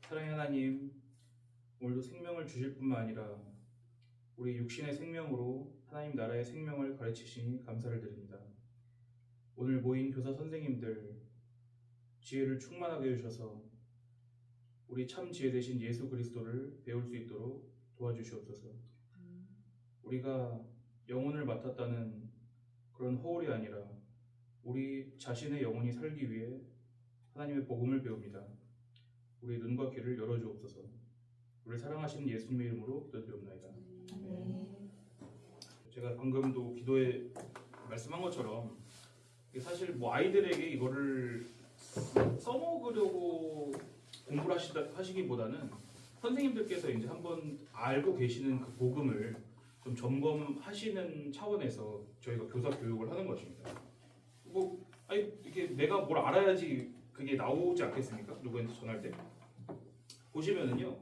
사랑의 하나님, 오늘도 생명을 주실 뿐만 아니라 우리 육신의 생명으로 하나님 나라의 생명을 가르치시니 감사를 드립니다. 오늘 모인 교사 선생님들 지혜를 충만하게 해주셔서 우리 참 지혜 되신 예수 그리스도를 배울 수 있도록 도와주시옵소서. 우리가 영혼을 맡았다는 그런 허울이 아니라 우리 자신의 영혼이 살기 위해 하나님의 복음을 배웁니다. 우리 눈과 귀를 열어주옵소서. 우리 사랑하시는 예수님의 이름으로 기도드리옵나이다. 제가 방금도 기도에 말씀한 것처럼 사실 뭐 아이들에게 이거를 써먹으려고 공부를 하시기보다는 선생님들께서 이제 한번 알고 계시는 그 복음을 좀 점검하시는 차원에서 저희가 교사 교육을 하는 것입니다. 이게 내가 뭘 알아야지 그게 나오지 않겠습니까? 누구한테 전할 때 보시면은요,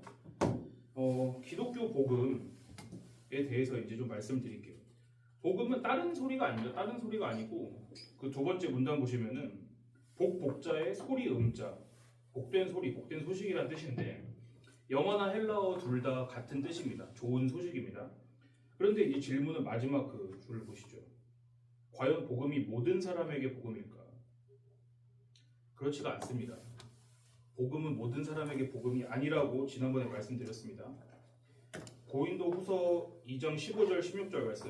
기독교 복음에 대해서 이제 좀 말씀드릴게요. 복음은 다른 소리가 아닙니다. 다른 소리가 아니고 그 두 번째 문단 보시면은 복자의 소리 음자, 복된 소리, 복된 소식이란 뜻인데 영어나 헬라어 둘 다 같은 뜻입니다. 좋은 소식입니다. 그런데 이제 질문은 마지막 그 줄을 보시죠. 과연 복음이 모든 사람에게 복음일까? 그렇지가 않습니다. 복음은 모든 사람에게 복음이 아니라고 지난번에 말씀드렸습니다. 고린도 후서 2장 15절 16절 말씀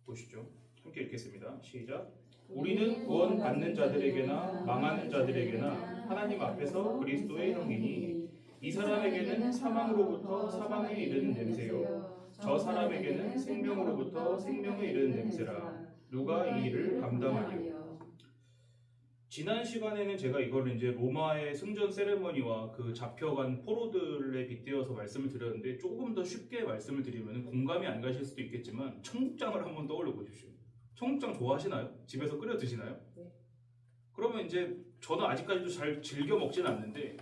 보시죠. 함께 읽겠습니다. 시작. 우리는 구원 받는 자들에게나 망하는 자들에게나 하나님 앞에서 그리스도의 형이니 이 사람에게는 사망으로부터 사망에 이르는 냄새요 저 사람에게는 생명으로부터 생명에 이르는 냄새라. 누가 이 일을 감당하리요? 지난 시간에는 제가 이걸 이제 로마의 승전 세레머니와 그 잡혀간 포로들에 빗대어서 말씀을 드렸는데 조금 더 쉽게 말씀을 드리면 공감이 안 가실 수도 있겠지만 청국장을 한번 떠올려 보십시오. 청국장 좋아하시나요? 집에서 끓여 드시나요? 네. 그러면 이제 저는 아직까지도 잘 즐겨 먹진 않는데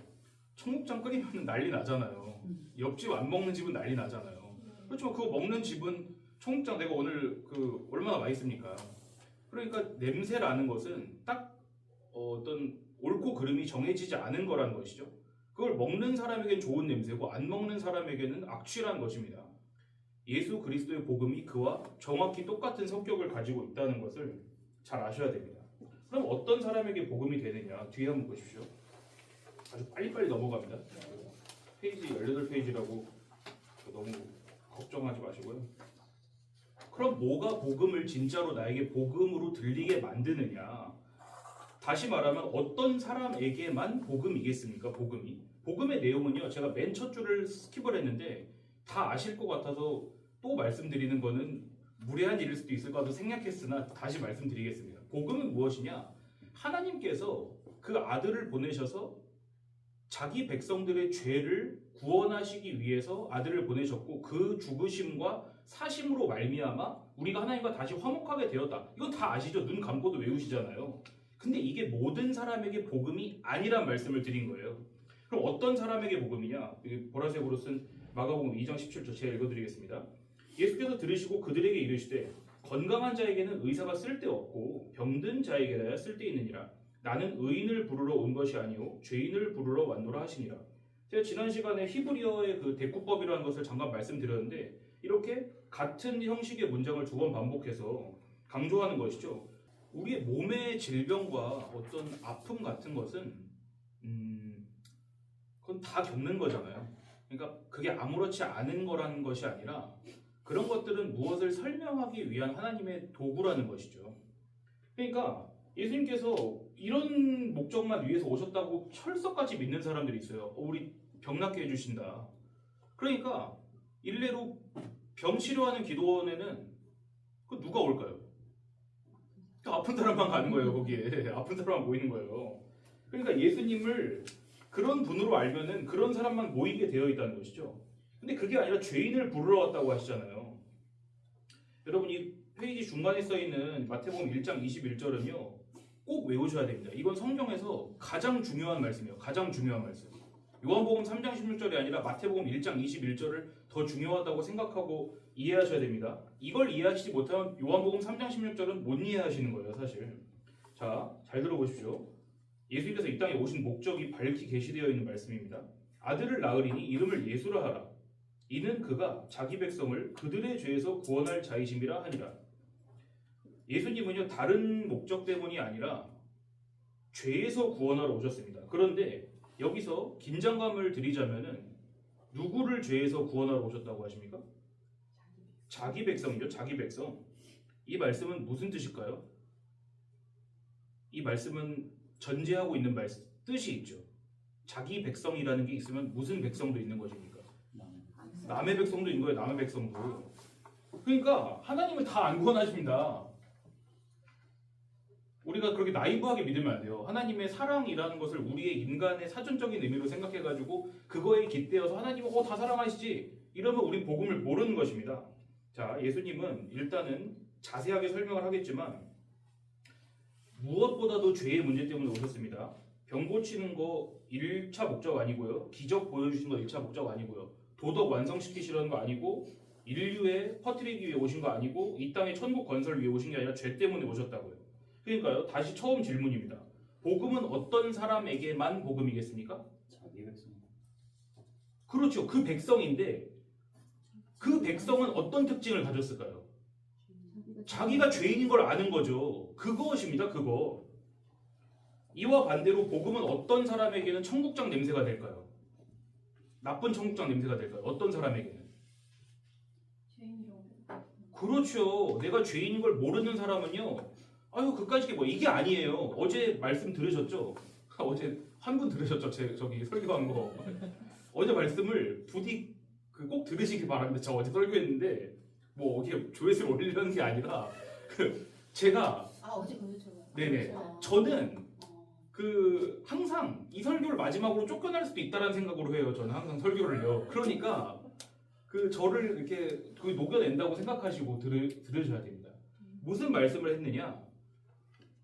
청국장 끓이면 난리 나잖아요. 옆집 안 먹는 집은 난리 나잖아요. 그렇지만 그거 먹는 집은 청국장 내가 오늘 그 얼마나 맛있습니까? 그러니까 냄새라는 것은 딱 어떤 옳고 그름이 정해지지 않은 거라는 것이죠. 그걸 먹는 사람에겐 좋은 냄새고 안 먹는 사람에게는 악취라는 것입니다. 예수 그리스도의 복음이 그와 정확히 똑같은 성격을 가지고 있다는 것을 잘 아셔야 됩니다. 그럼 어떤 사람에게 복음이 되느냐? 뒤에 한번 보십시오. 아주 빨리빨리 넘어갑니다. 페이지 18페이지라고 너무 걱정하지 마시고요. 그럼 뭐가 복음을 진짜로 나에게 복음으로 들리게 만드느냐? 다시 말하면 어떤 사람에게만 복음이겠습니까? 복음의 내용은요, 제가 맨 첫 줄을 스킵을 했는데 다 아실 것 같아서 또 말씀드리는 거는 무례한 일일 수도 있을 것 같아서 생략했으나 다시 말씀드리겠습니다. 복음은 무엇이냐? 하나님께서 그 아들을 보내셔서 자기 백성들의 죄를 구원하시기 위해서 아들을 보내셨고 그 죽으심과 사심으로 말미암아 우리가 하나님과 다시 화목하게 되었다. 이건 다 아시죠? 눈 감고도 외우시잖아요. 근데 이게 모든 사람에게 복음이 아니란 말씀을 드린 거예요. 그럼 어떤 사람에게 복음이냐? 보라색으로 쓴 마가복음 2장 17절 제가 읽어드리겠습니다. 예수께서 들으시고 그들에게 이르시되 건강한 자에게는 의사가 쓸데없고 병든 자에게라야 쓸데있느니라. 나는 의인을 부르러 온 것이 아니오 죄인을 부르러 왔노라 하시니라. 제가 지난 시간에 히브리어의 그 대꾸법이라는 것을 잠깐 말씀드렸는데 이렇게 같은 형식의 문장을 두 번 반복해서 강조하는 것이죠. 우리의 몸의 질병과 어떤 아픔 같은 것은 그건 다 겪는 거잖아요. 그러니까 그게 아무렇지 않은 거라는 것이 아니라 그런 것들은 무엇을 설명하기 위한 하나님의 도구라는 것이죠. 그러니까 예수님께서 이런 목적만 위해서 오셨다고 철석같이 믿는 사람들이 있어요. 우리 병 낫게 해주신다. 그러니까 일례로 병 치료하는 기도원에는 그 누가 올까요? 아픈 사람만 가는 거예요. 거기에 아픈 사람만 모이는 거예요. 그러니까 예수님을 그런 분으로 알면은 그런 사람만 모이게 되어 있다는 것이죠. 근데 그게 아니라 죄인을 부르러 왔다고 하시잖아요. 여러분 이 페이지 중간에 써 있는 마태복음 1장 21절은요 꼭 외우셔야 됩니다. 이건 성경에서 가장 중요한 말씀이에요. 가장 중요한 말씀. 요한복음 3장 16절이 아니라 마태복음 1장 21절을 더 중요하다고 생각하고 이해하셔야 됩니다. 이걸 이해하시지 못하면 요한복음 3장 16절은 못 이해하시는 거예요, 사실. 자, 잘 들어보십시오. 예수님께서 이 땅에 오신 목적이 밝히 게시되어 있는 말씀입니다. 아들을 낳으리니 이름을 예수라 하라. 이는 그가 자기 백성을 그들의 죄에서 구원할 자이심이라 하니라. 예수님은요 다른 목적 때문이 아니라 죄에서 구원하러 오셨습니다. 그런데 여기서 긴장감을 드리자면은 누구를 죄에서 구원하러 오셨다고 하십니까? 자기 백성이죠. 자기 백성. 이 말씀은 무슨 뜻일까요? 이 말씀은 전제하고 있는 뜻이 있죠. 자기 백성이라는 게 있으면 무슨 백성도 있는 것입니까? 남의 백성도 있는 거예요. 남의 백성도. 그러니까 하나님을 다 안 구원하십니다. 우리가 그렇게 나이브하게 믿으면 안 돼요. 하나님의 사랑이라는 것을 우리의 인간의 사전적인 의미로 생각해가지고 그거에 깃대어서 하나님은 다 사랑하시지 이러면 우리 복음을 모르는 것입니다. 자, 예수님은 일단은 자세하게 설명을 하겠지만 무엇보다도 죄의 문제 때문에 오셨습니다. 병 고치는 거 1차 목적 아니고요. 기적 보여주시는 거 1차 목적 아니고요. 도덕 완성시키시려는 거 아니고 인류에 퍼뜨리기 위해 오신 거 아니고 이 땅의 천국 건설 위해 오신 게 아니라 죄 때문에 오셨다고요. 그러니까요. 다시 처음 질문입니다. 복음은 어떤 사람에게만 복음이겠습니까? 자기 백성. 그렇죠. 그 백성인데 그 백성은 어떤 특징을 가졌을까요? 자기가 죄인인 걸 아는 거죠. 그것입니다. 그거. 이와 반대로 복음은 어떤 사람에게는 청국장 냄새가 될까요? 나쁜 청국장 냄새가 될까요? 어떤 사람에게는? 그렇죠. 내가 죄인인 걸 모르는 사람은요. 아유 그까짓 게 뭐 이게 아니에요. 어제 말씀 들으셨죠? 어제 한 분 들으셨죠? 저기 설교한 거. 어제 말씀을 부디 꼭 들으시기 바랍니다. 저 어제 설교했는데 뭐 어디 조회수를 올리려는 게 아니라 제가 어제 그러셨죠. 네네 저는 항상 이 설교를 마지막으로 쫓겨날 수도 있다는 생각으로 해요. 저는 항상 설교를요. 그러니까 저를 이렇게 녹여낸다고 생각하시고 들으셔야 됩니다. 무슨 말씀을 했느냐?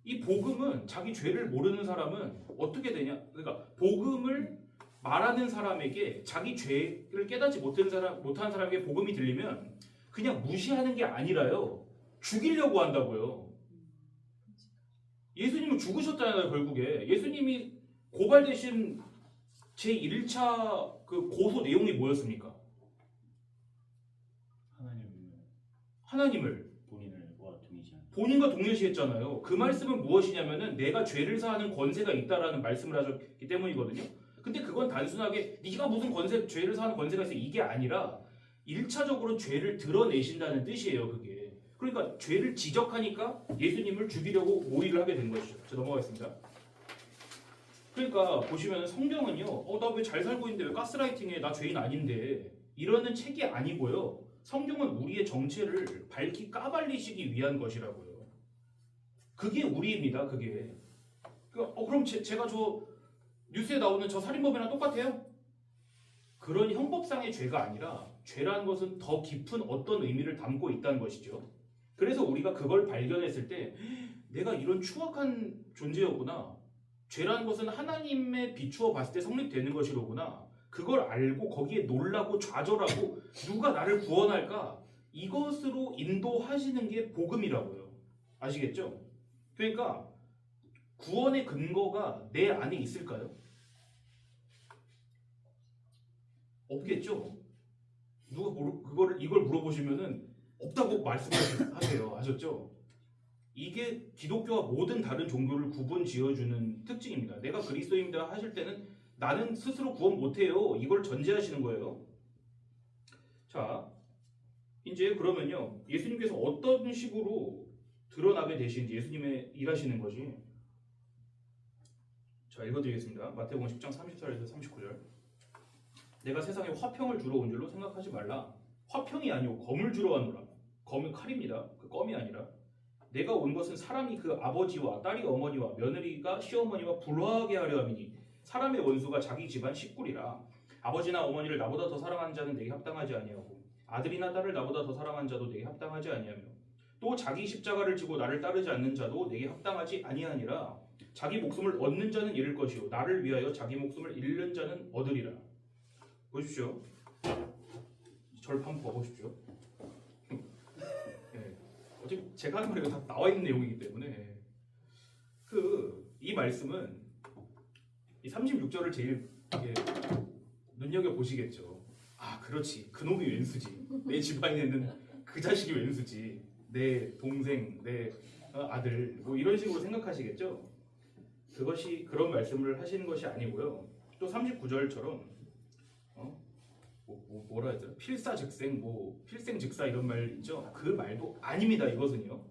이 복음은 자기 죄를 모르는 사람은 어떻게 되냐? 그러니까 복음을 말하는 사람에게 자기 죄를 깨닫지 못한 사람에게 복음이 들리면 그냥 무시하는 게 아니라요. 죽이려고 한다고요. 예수님은 죽으셨잖아요. 결국에. 예수님이 고발되신 제1차 고소 내용이 뭐였습니까? 하나님을 본인과 동일시했잖아요. 그 말씀은 무엇이냐면은 내가 죄를 사하는 권세가 있다라는 말씀을 하셨기 때문이거든요. 근데 그건 단순하게 네가 무슨 죄를 사하는 권세가 있어 이게 아니라 1차적으로 죄를 드러내신다는 뜻이에요. 그게. 그러니까 죄를 지적하니까 예수님을 죽이려고 모의를 하게 된 것이죠. 자, 넘어가겠습니다. 그러니까 보시면 성경은요. 나 왜 잘 살고 있는데 왜 가스라이팅해? 나 죄인 아닌데. 이러는 책이 아니고요. 성경은 우리의 정체를 밝히 까발리시기 위한 것이라고요. 그게 우리입니다. 그게. 그럼 제가 저 뉴스에 나오는 저 살인범이랑 똑같아요? 그런 형법상의 죄가 아니라 죄라는 것은 더 깊은 어떤 의미를 담고 있다는 것이죠. 그래서 우리가 그걸 발견했을 때 내가 이런 추악한 존재였구나. 죄라는 것은 하나님에 비추어 봤을 때 성립되는 것이로구나. 그걸 알고 거기에 놀라고 좌절하고 누가 나를 구원할까? 이것으로 인도하시는 게 복음이라고요. 아시겠죠? 그러니까 구원의 근거가 내 안에 있을까요? 없겠죠? 누가 이걸 물어보시면은 없다고 말씀하세요. 아셨죠? 이게 기독교와 모든 다른 종교를 구분 지어주는 특징입니다. 내가 그리스도인이다 하실 때는 나는 스스로 구원 못해요. 이걸 전제하시는 거예요. 자, 이제 그러면요. 예수님께서 어떤 식으로 드러나게 되시는지 예수님의 일하시는 것이 자, 읽어드리겠습니다. 마태복음 10장 34절에서 39절. 내가 세상에 화평을 주러 온 줄로 생각하지 말라. 화평이 아니오 검을 주러 왔노라. 검은 칼입니다. 그 껌이 아니라. 내가 온 것은 사람이 그 아버지와 딸이 어머니와 며느리가 시어머니와 불화하게 하려 함이니 사람의 원수가 자기 집안 식구리라. 아버지나 어머니를 나보다 더 사랑하는 자는 내게 합당하지 아니하고 아들이나 딸을 나보다 더 사랑하는 자도 내게 합당하지 아니하며 또 자기 십자가를 지고 나를 따르지 않는 자도 내게 합당하지 아니하니라. 자기 목숨을 얻는 자는 잃을 것이요 나를 위하여 자기 목숨을 잃는 자는 얻으리라. 보십시오. 절판 봐보십시오. 네. 어차피 제가 하는 말이 다 나와 있는 내용이기 때문에 이 말씀은 이 36절을 제일 눈여겨 보시겠죠. 아, 그렇지. 그놈이 왼수지. 내 집안에는 그 자식이 왼수지. 내 동생, 내 아들, 뭐 이런 식으로 생각하시겠죠. 그것이 그런 말씀을 하시는 것이 아니고요. 또 39절처럼 뭐라 했더라? 필사즉생, 뭐 필생즉사 이런 말 있죠. 그 말도 아닙니다. 이것은요.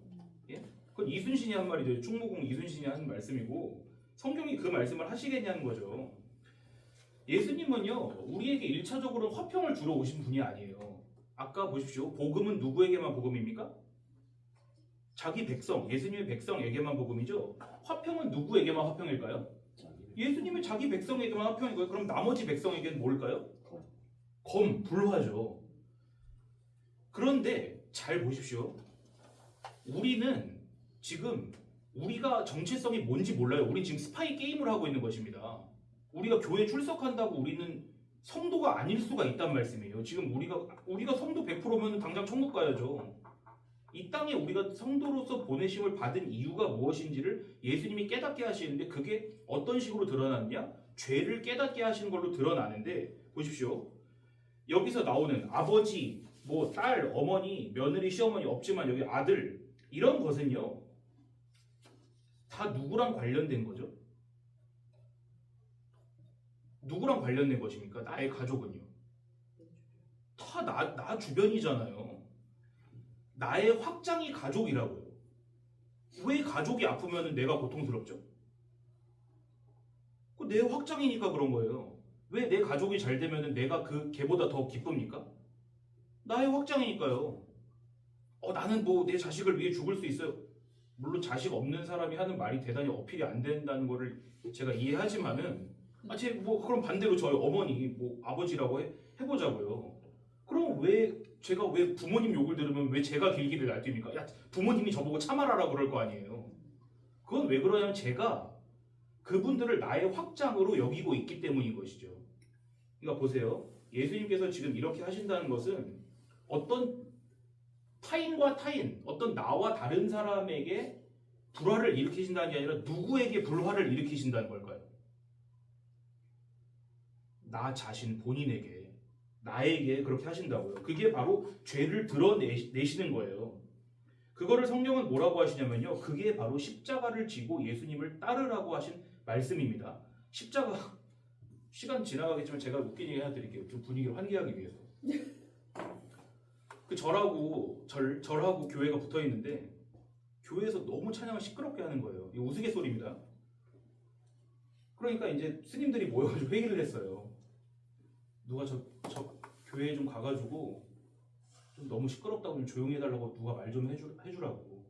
예? 그건 이순신이 한 말이죠. 충무공 이순신이 한 말씀이고 성경이 그 말씀을 하시겠냐는 거죠. 예수님은요, 우리에게 1차적으로 화평을 주러 오신 분이 아니에요. 아까 보십시오. 복음은 누구에게만 복음입니까? 자기 백성, 예수님의 백성에게만 복음이죠. 화평은 누구에게만 화평일까요? 예수님의 자기 백성에게만 화평이고요. 그럼 나머지 백성에게는 뭘까요? 불화죠. 그런데 잘 보십시오. 우리는 지금 우리가 정체성이 뭔지 몰라요. 우리 지금 스파이 게임을 하고 있는 것입니다. 우리가 교회 출석한다고 우리는 성도가 아닐 수가 있단 말씀이에요. 지금 우리가 성도 100%면 당장 천국 가야죠. 이 땅에 우리가 성도로서 보내심을 받은 이유가 무엇인지를 예수님이 깨닫게 하시는데 그게 어떤 식으로 드러났냐? 죄를 깨닫게 하시는 걸로 드러나는데 보십시오. 여기서 나오는 아버지, 뭐 딸, 어머니, 며느리, 시어머니 없지만 여기 아들 이런 것은요. 다 누구랑 관련된 거죠? 누구랑 관련된 것입니까? 나의 가족은요. 다 나 주변이잖아요. 나의 확장이 가족이라고요. 왜 가족이 아프면 내가 고통스럽죠? 내 확장이니까 그런 거예요. 왜 내 가족이 잘 되면 내가 그 걔보다 더 기쁩니까? 나의 확장이니까요. 나는 뭐 내 자식을 위해 죽을 수 있어요. 물론 자식 없는 사람이 하는 말이 대단히 어필이 안 된다는 거를 제가 이해하지만은 그럼 반대로 저희 어머니, 뭐 아버지라고 해보자고요. 그럼 제가 왜 부모님 욕을 들으면 왜 제가 길기를 날뛰니까? 야, 부모님이 저보고 참아라라고 그럴 거 아니에요. 그건 왜 그러냐면 제가 그분들을 나의 확장으로 여기고 있기 때문인 것이죠. 그러니까 보세요. 예수님께서 지금 이렇게 하신다는 것은 어떤 타인과 타인, 어떤 나와 다른 사람에게 불화를 일으키신다는 게 아니라 누구에게 불화를 일으키신다는 걸까요? 나 자신 본인에게, 나에게 그렇게 하신다고요. 그게 바로 죄를 드러내시는 거예요. 그거를 성경은 뭐라고 하시냐면요. 그게 바로 십자가를 지고 예수님을 따르라고 하신 말씀입니다. 십자가, 시간 지나가겠지만 제가 웃긴 얘기 하나 드릴게요. 좀 분위기를 환기하기 위해서. 절하고 교회가 붙어 있는데 교회에서 너무 찬양을 시끄럽게 하는 거예요. 이거 우스갯소리입니다. 그러니까 이제 스님들이 모여가지고 회의를 했어요. 누가 저 교회에 좀 가가지고 좀 너무 시끄럽다고 좀 조용히 해달라고 누가 말 좀 해주라고.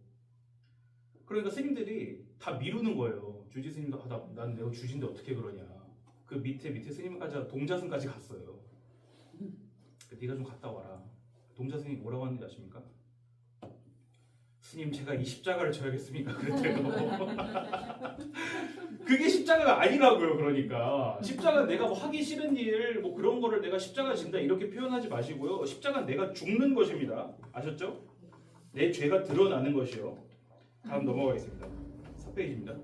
그러니까 스님들이 다 미루는 거예요. 주지 스님도 난 내가 주진데 어떻게 그러냐. 그 밑에 스님까지 동자승까지 갔어요. 네가 좀 갔다 와라. 동자 스님이 뭐라고 하는지 아십니까? 스님 제가 이 십자가를 져야겠습니까? 그랬대요. 그게 십자가가 아니라고요. 그러니까 십자가 내가 뭐 하기 싫은 일 뭐 그런 거를 내가 십자가 진다 이렇게 표현하지 마시고요. 십자가는 내가 죽는 것입니다. 아셨죠? 내 죄가 드러나는 것이요. 다음 넘어가겠습니다. 4페이지입니다.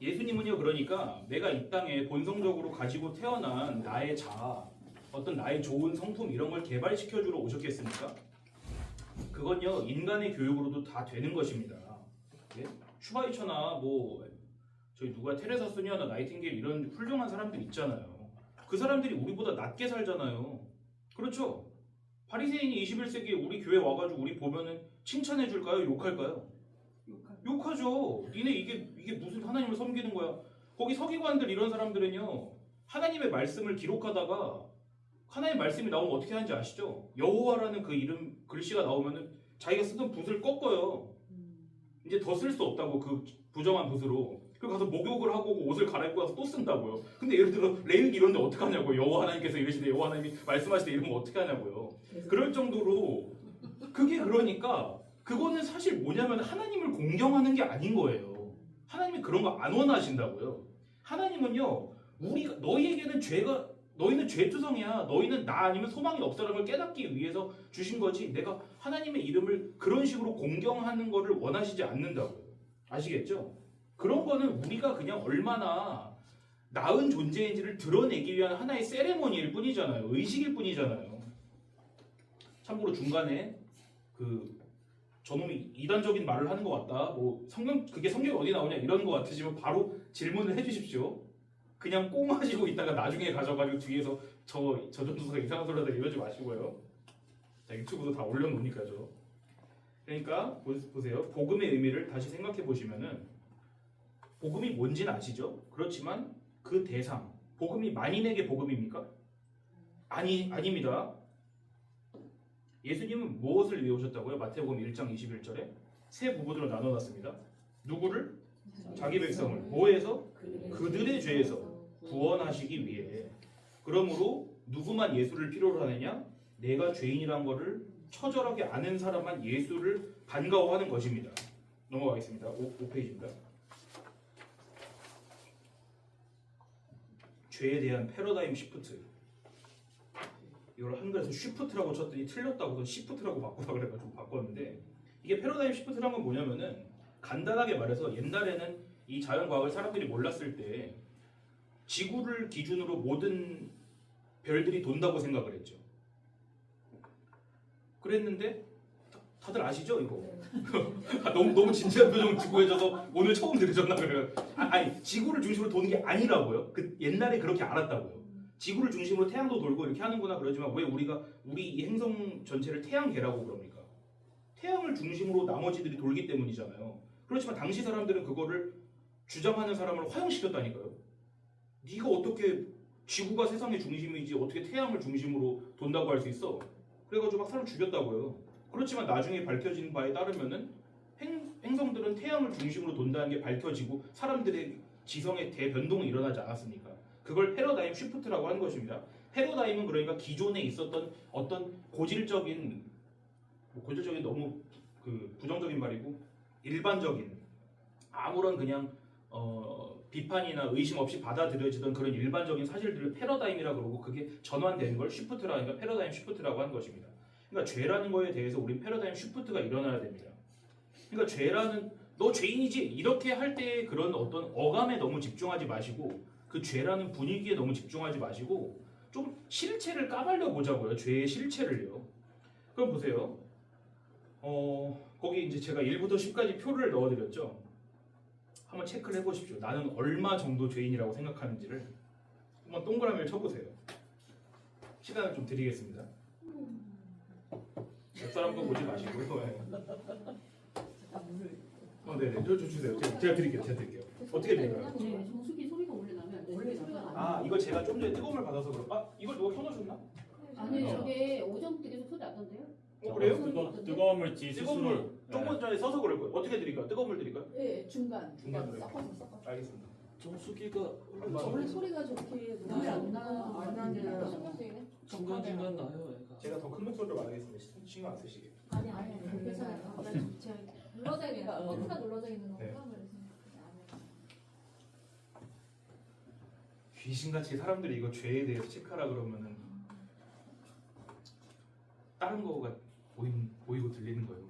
예수님은요, 그러니까 내가 이 땅에 본성적으로 가지고 태어난 나의 자아, 어떤 나의 좋은 성품 이런 걸 개발시켜주러 오셨겠습니까? 그건요, 인간의 교육으로도 다 되는 것입니다. 예? 슈바이처나 뭐 저희 누가 테레사 소니아나 나이팅게일 이런 훌륭한 사람들 있잖아요. 그 사람들이 우리보다 낮게 살잖아요. 그렇죠? 바리새인이 21세기에 우리 교회 와가지고 우리 보면은 칭찬해 줄까요? 욕할까요? 욕하죠. 니네 이게 무슨 하나님을 섬기는 거야. 거기 서기관들 이런 사람들은요, 하나님의 말씀을 기록하다가 하나님의 말씀이 나오면 어떻게 하는지 아시죠? 여호와라는 그 이름 글씨가 나오면은 자기가 쓰던 붓을 꺾어요. 이제 더 쓸 수 없다고, 그 부정한 붓으로. 그리고 가서 목욕을 하고 옷을 갈아입고 와서 또 쓴다고요. 근데 예를 들어 레위기 이런 데 어떻게 하냐고요. 여호와 하나님께서 이러시되 여호와 하나님이 말씀하시되 이러면 어떻게 하냐고요. 그럴 정도로. 그게 그러니까 그거는 사실 뭐냐면 하나님을 공경하는 게 아닌 거예요. 하나님이 그런 거 안 원하신다고요. 하나님은요, 너희에게는 너희는 죄투성이야. 너희는 나 아니면 소망이 없다는 걸 깨닫기 위해서 주신 거지. 내가 하나님의 이름을 그런 식으로 공경하는 거를 원하시지 않는다고요. 아시겠죠? 그런 거는 우리가 그냥 얼마나 나은 존재인지를 드러내기 위한 하나의 세레머니일 뿐이잖아요. 의식일 뿐이잖아요. 참고로 중간에 그 저놈이 이단적인 말을 하는 것 같다. 뭐 그게 성경에 어디 나오냐 이런 것 같으시면 바로 질문을 해주십시오. 그냥 꽁 하시고 있다가 나중에 가져가지고 뒤에서 저 전도사가 이상한 소리 하다 이러지 마시고요. 자, 유튜브도 다 올려놓으니까죠. 그러니까 보세요. 복음의 의미를 다시 생각해 보시면은 복음이 뭔지는 아시죠? 그렇지만 그 대상, 복음이 만인에게 복음입니까? 아닙니다. 예수님은 무엇을 위해 오셨다고요? 마태복음 1장 21절에 세 부분으로 나눠놨습니다. 누구를? 자기 백성을. 뭐에서? 그들의 죄에서 구원하시기 위해. 그러므로 누구만 예수를 필요로 하느냐? 내가 죄인이란 것을 처절하게 아는 사람만 예수를 반가워하는 것입니다. 넘어가겠습니다. 5페이지입니다. 죄에 대한 패러다임 시프트. 이걸 한글에서 쉬프트라고 쳤더니 틀렸다고 시프트라고 바꾸라 그래가지고 바꿨는데, 이게 패러다임 시프트란 건 뭐냐면은 간단하게 말해서 옛날에는 이 자연과학을 사람들이 몰랐을 때 지구를 기준으로 모든 별들이 돈다고 생각을 했죠. 그랬는데 다들 아시죠 이거? 너무 진지한 표정 짓고 해줘서 오늘 처음 들으셨나 그래요. 아니 지구를 중심으로 도는 게 아니라고요. 그 옛날에 그렇게 알았다고요. 지구를 중심으로 태양도 돌고 이렇게 하는구나 그러지만 왜 우리 이 행성 전체를 태양계라고 그럽니까? 태양을 중심으로 나머지들이 돌기 때문이잖아요. 그렇지만 당시 사람들은 그거를 주장하는 사람을 화형시켰다니까요. 네가 어떻게 지구가 세상의 중심이지 어떻게 태양을 중심으로 돈다고 할 수 있어? 그래가지고 막 사람 죽였다고요. 그렇지만 나중에 밝혀진 바에 따르면은 행성들은 태양을 중심으로 돈다는 게 밝혀지고 사람들의 지성의 대변동이 일어나지 않았습니까? 그걸 패러다임 쉬프트라고 하는 것입니다. 패러다임은 그러니까 기존에 있었던 어떤 고질적인 너무 그 부정적인 말이고 일반적인 아무런 그냥 비판이나 의심 없이 받아들여지던 그런 일반적인 사실들을 패러다임이라고 그러고 그게 전환되는 걸 쉬프트라니까 패러다임 쉬프트라고 하는 것입니다. 그러니까 죄라는 거에 대해서 우린 패러다임 쉬프트가 일어나야 됩니다. 그러니까 죄라는 너 죄인이지 이렇게 할 때 그런 어떤 어감에 너무 집중하지 마시고 그 죄라는 분위기에 너무 집중하지 마시고 좀 실체를 까발려 보자고요. 죄의 실체를요. 그럼 보세요. 거기 이제 제가 1부터 10까지 표를 넣어드렸죠. 한번 체크를 해보십시오. 나는 얼마 정도 죄인이라고 생각하는지를 한번 동그라미를 쳐보세요. 시간을 좀 드리겠습니다. 옆 사람도 보지 마시고요. 네네. 저 주세요. 제가 드릴게요. 어떻게 드릴까요? 정수기 소리가 원래 나면 원래 소리가 나. 이거 제가 좀 전에 뜨거움을 받아서 그런가? 이걸 누가 켜놓으셨나? 아니 저게 오전부터 계속 소리 났던데요? 그래요? 뜨거움을 지 뜨거움을 스스로 조금 전에 써서 그럴 거예요. 어떻게 드릴까요? 뜨거움을 드릴까요? 네 중간 중간으로요? 섞어서. 알겠습니다. 정수기가 원래 소리가 저렇게 노래 안 나는데 중간중간 나요. 애가. 제가 더 큰 목소리로 말하겠습니다. 신경 안 쓰시게. 아니 괜찮아요. 제가 눌러져 있는 버튼가 눌러져 있는 네. 건가? 귀신같이 사람들이 이거 죄에 대해서 체크하라 그러면은 다른 거가 보이고 들리는 거예요.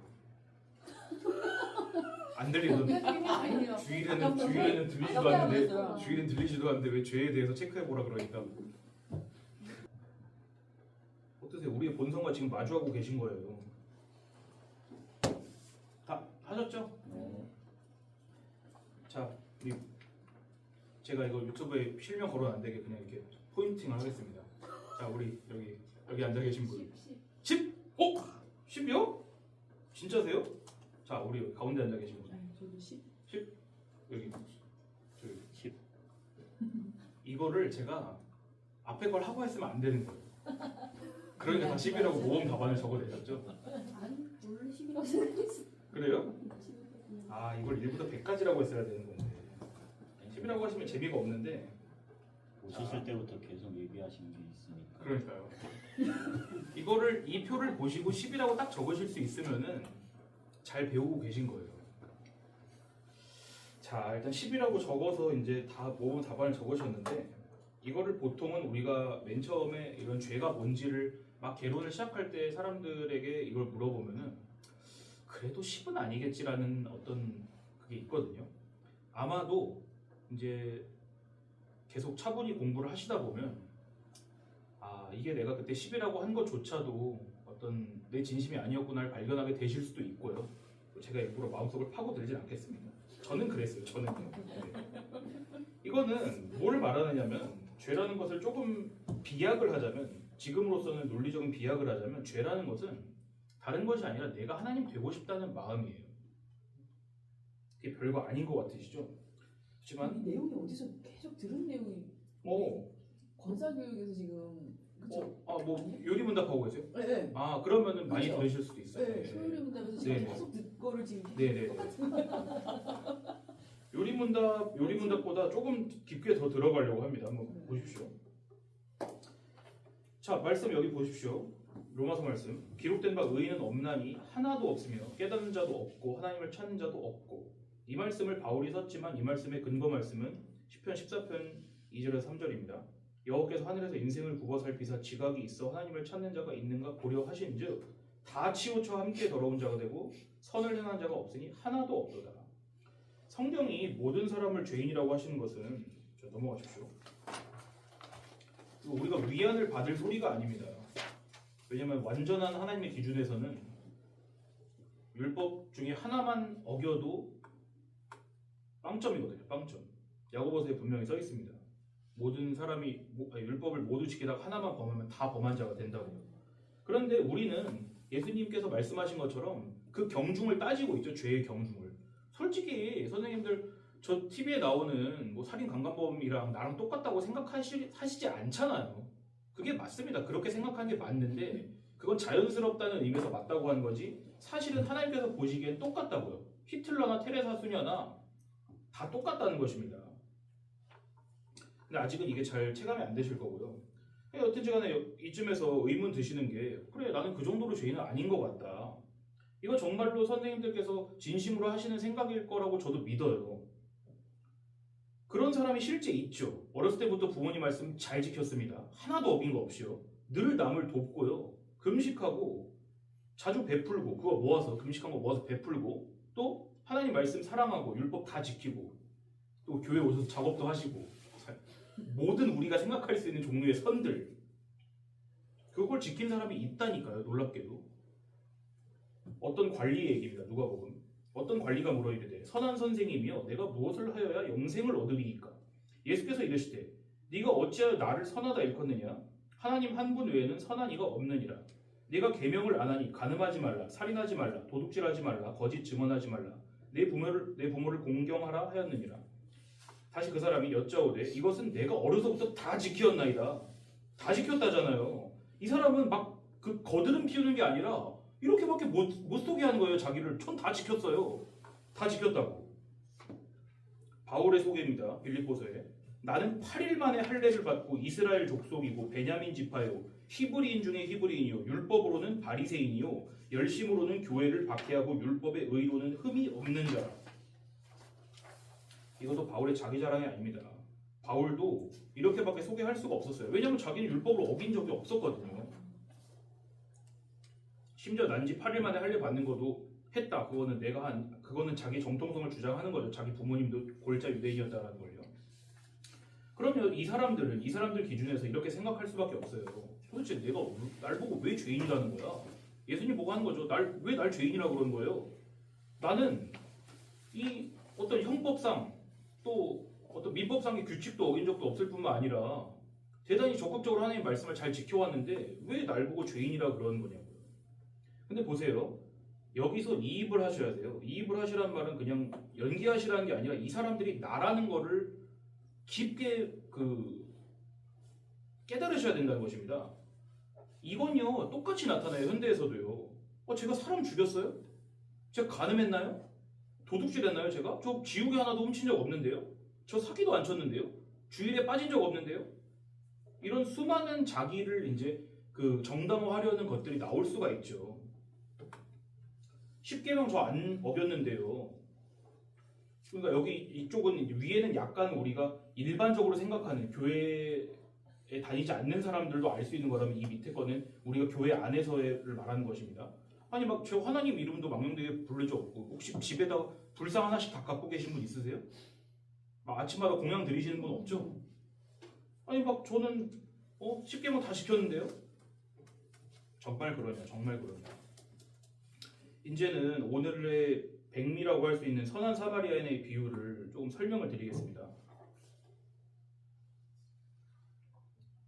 안 들리던 아니에요. 주일에는 들리지도 않는데 왜 죄에 대해서 체크해 보라 그러니까. 어떠세요? 우리의 본성과 지금 마주하고 계신 거예요. 다 하셨죠? 자, 제가 이거 유튜브에 실명 걸어는 안 되게 그냥 이렇게 포인팅을 하겠습니다. 자, 우리 여기 앉아 계신 분. 10? 10이요? 진짜세요? 자, 우리 여기 가운데 앉아 계신 분. 저도 10. 여기 저기 10. 이거를 제가 앞에 걸 하고 했으면 안 되는 거예요. 그러니까 다 10이라고 모험 답안을 적어내셨죠? 아니 원래 10이라고 생각했어. 그래요? 이걸 1부터 100까지라고 했어야 되는 건데 10이라고 하시면 재미가 없는데 오셨을 때부터 계속 얘기하시는 게 있으니까. 그러니까요. 이 표를 보시고 10이라고 딱 적으실 수 있으면은 잘 배우고 계신 거예요. 자, 일단 10이라고 적어서 이제 다 모범 답안을 적으셨는데 이거를 보통은 우리가 맨 처음에 이런 죄가 뭔지를 막 개론을 시작할 때 사람들에게 이걸 물어보면은 그래도 10은 아니겠지라는 어떤 그게 있거든요. 아마도 이제 계속 차분히 공부를 하시다 보면 아 이게 내가 그때 10이라고 한 것조차도 어떤 내 진심이 아니었구나를 발견하게 되실 수도 있고요. 제가 일부러 마음속을 파고들진 않겠습니다. 저는 그랬어요. 저는. 네. 이거는 뭘 말하느냐면 죄라는 것을 조금 비약을 하자면 지금으로서는 논리적인 비약을 하자면 죄라는 것은 다른 것이 아니라 내가 하나님 되고 싶다는 마음이에요. 이게 별거 아닌 것 같으시죠? 하지만 이 내용이 어디서 계속 들은 내용이 권사교육에서 지금 그쵸? 뭐 요리문답하고 계세요? 네. 아 그러면은 많이 그렇죠. 들으실 수도 있어요. 네. 소요리 문답에서 지금 네. 계속 듣고를 지금 네네. 똑같은 요리문답보다 조금 깊게 더 들어가려고 합니다. 한번 보십시오. 자 말씀 여기 보십시오. 로마서 말씀. 기록된 바 의인은 없나니 하나도 없으며 깨닫는 자도 없고 하나님을 찾는 자도 없고. 이 말씀을 바울이 썼지만 이 말씀의 근거 말씀은 시편 14편 2절에서 3절입니다. 여호와께서 하늘에서 인생을 굽어 살피사 지각이 있어 하나님을 찾는 자가 있는가 고려하신즉 다 치우쳐 함께 더러운 자가 되고 선을 행한 자가 없으니 하나도 없도다. 성경이 모든 사람을 죄인이라고 하시는 것은 자, 넘어가십시오. 우리가 위안을 받을 소리가 아닙니다. 왜냐하면 완전한 하나님의 기준에서는 율법 중에 하나만 어겨도 빵점이거든요. 빵점. 야고보서에 분명히 써 있습니다. 모든 사람이 율법을 모두 지키다가 하나만 범하면 다 범한 자가 된다고요. 그런데 우리는 예수님께서 말씀하신 것처럼 그 경중을 따지고 있죠. 죄의 경중을. 솔직히 선생님들 저 TV에 나오는 뭐 살인 강간범이랑 나랑 똑같다고 생각하시지 않잖아요. 그게 맞습니다. 그렇게 생각하는 게 맞는데 그건 자연스럽다는 의미에서 맞다고 하는 거지 사실은 하나님께서 보시기엔 똑같다고요. 히틀러나 테레사 수녀나 다 똑같다는 것입니다. 근데 아직은 이게 잘 체감이 안 되실 거고요. 여튼지 간에 이쯤에서 의문 드시는 게 그래 나는 그 정도로 죄인은 아닌 것 같다. 이거 정말로 선생님들께서 진심으로 하시는 생각일 거라고 저도 믿어요. 그런 사람이 실제 있죠. 어렸을 때부터 부모님 말씀 잘 지켰습니다. 하나도 어긴 거 없이요. 늘 남을 돕고요. 금식하고 자주 베풀고 그거 모아서 금식한 거 모아서 베풀고 또 하나님 말씀 사랑하고 율법 다 지키고 또 교회 오셔서 작업도 하시고 모든 우리가 생각할 수 있는 종류의 선들 그걸 지킨 사람이 있다니까요. 놀랍게도. 어떤 관리의 얘기입니다. 누가복음. 어떤 관리가 물어 이르되 선한 선생이며 내가 무엇을 하여야 영생을 얻으리이까. 예수께서 이르시되 네가 어찌하여 나를 선하다 일컫느냐. 하나님 한 분 외에는 선한 이가 없느니라. 네가 계명을 안 하니 간음하지 말라, 살인하지 말라, 도둑질하지 말라, 거짓 증언하지 말라, 내 부모를 공경하라 하였느니라. 다시 그 사람이 여짜오되 이것은 내가 어려서부터 다 지켰나이다. 다 지켰다잖아요. 이 사람은 막 그 거드름 피우는 게 아니라 이렇게밖에 못 속게 하는 거예요. 자기를 전 다 지켰어요. 다 지켰다고. 바울의 소개입니다. 빌립보서에 나는 8일 만에 할례를 받고 이스라엘 족속이고 베냐민 지파요 히브리인 중에 히브리인이요 율법으로는 바리새인이요 열심으로는 교회를 박해하고 율법의 의로는 흠이 없는 자라. 이것도 바울의 자기 자랑이 아닙니다. 바울도 이렇게밖에 소개할 수가 없었어요. 왜냐하면 자기는 율법을 어긴 적이 없었거든요. 심지어 난지 8일 만에 할례 받는 것도 했다. 그거는 자기 정통성을 주장하는 거죠. 자기 부모님도 골자 유대인이었다는 걸요. 그러면 이 사람들 기준에서 이렇게 생각할 수밖에 없어요. 도대체 내가 날 보고 왜 죄인이라는 거야? 예수님 보고 하는 거죠. 왜 날 죄인이라고 그러는 거예요? 나는 이 어떤 형법상 또 어떤 민법상의 규칙도 어긴 적도 없을 뿐만 아니라 대단히 적극적으로 하나님의 말씀을 잘 지켜왔는데 왜 날 보고 죄인이라고 그러는 거냐고요. 근데 보세요. 여기서 이입을 하셔야 돼요. 이입을 하시라는 말은 그냥 연기하시라는 게 아니라 이 사람들이 나라는 거를 깊게 깨달으셔야 된다는 것입니다. 이건요 똑같이 나타나요. 현대에서도요. 제가 사람 죽였어요? 제가 간음했나요? 도둑질했나요? 제가? 저 지우개 하나도 훔친 적 없는데요? 저 사기도 안 쳤는데요? 주일에 빠진 적 없는데요? 이런 수많은 자기를 이제 정당화하려는 것들이 나올 수가 있죠. 10계명 저 안 어겼는데요. 그러니까 여기 이쪽은 위에는 약간 우리가 일반적으로 생각하는 교회에 다니지 않는 사람들도 알 수 있는 거라면 이 밑에 거는 우리가 교회 안에서를 말하는 것입니다. 아니 막 저 하나님 이름도 망령되게 부른 적 없고 혹시 집에다 불상 하나씩 다 갖고 계신 분 있으세요? 막 아침마다 공양 드리시는 분 없죠? 아니 막 저는 쉽게만 다 시켰는데요. 정말 그러냐, 정말 그러냐. 이제는 오늘의 백미라고 할 수 있는 선한 사마리아인의 비유를 조금 설명을 드리겠습니다.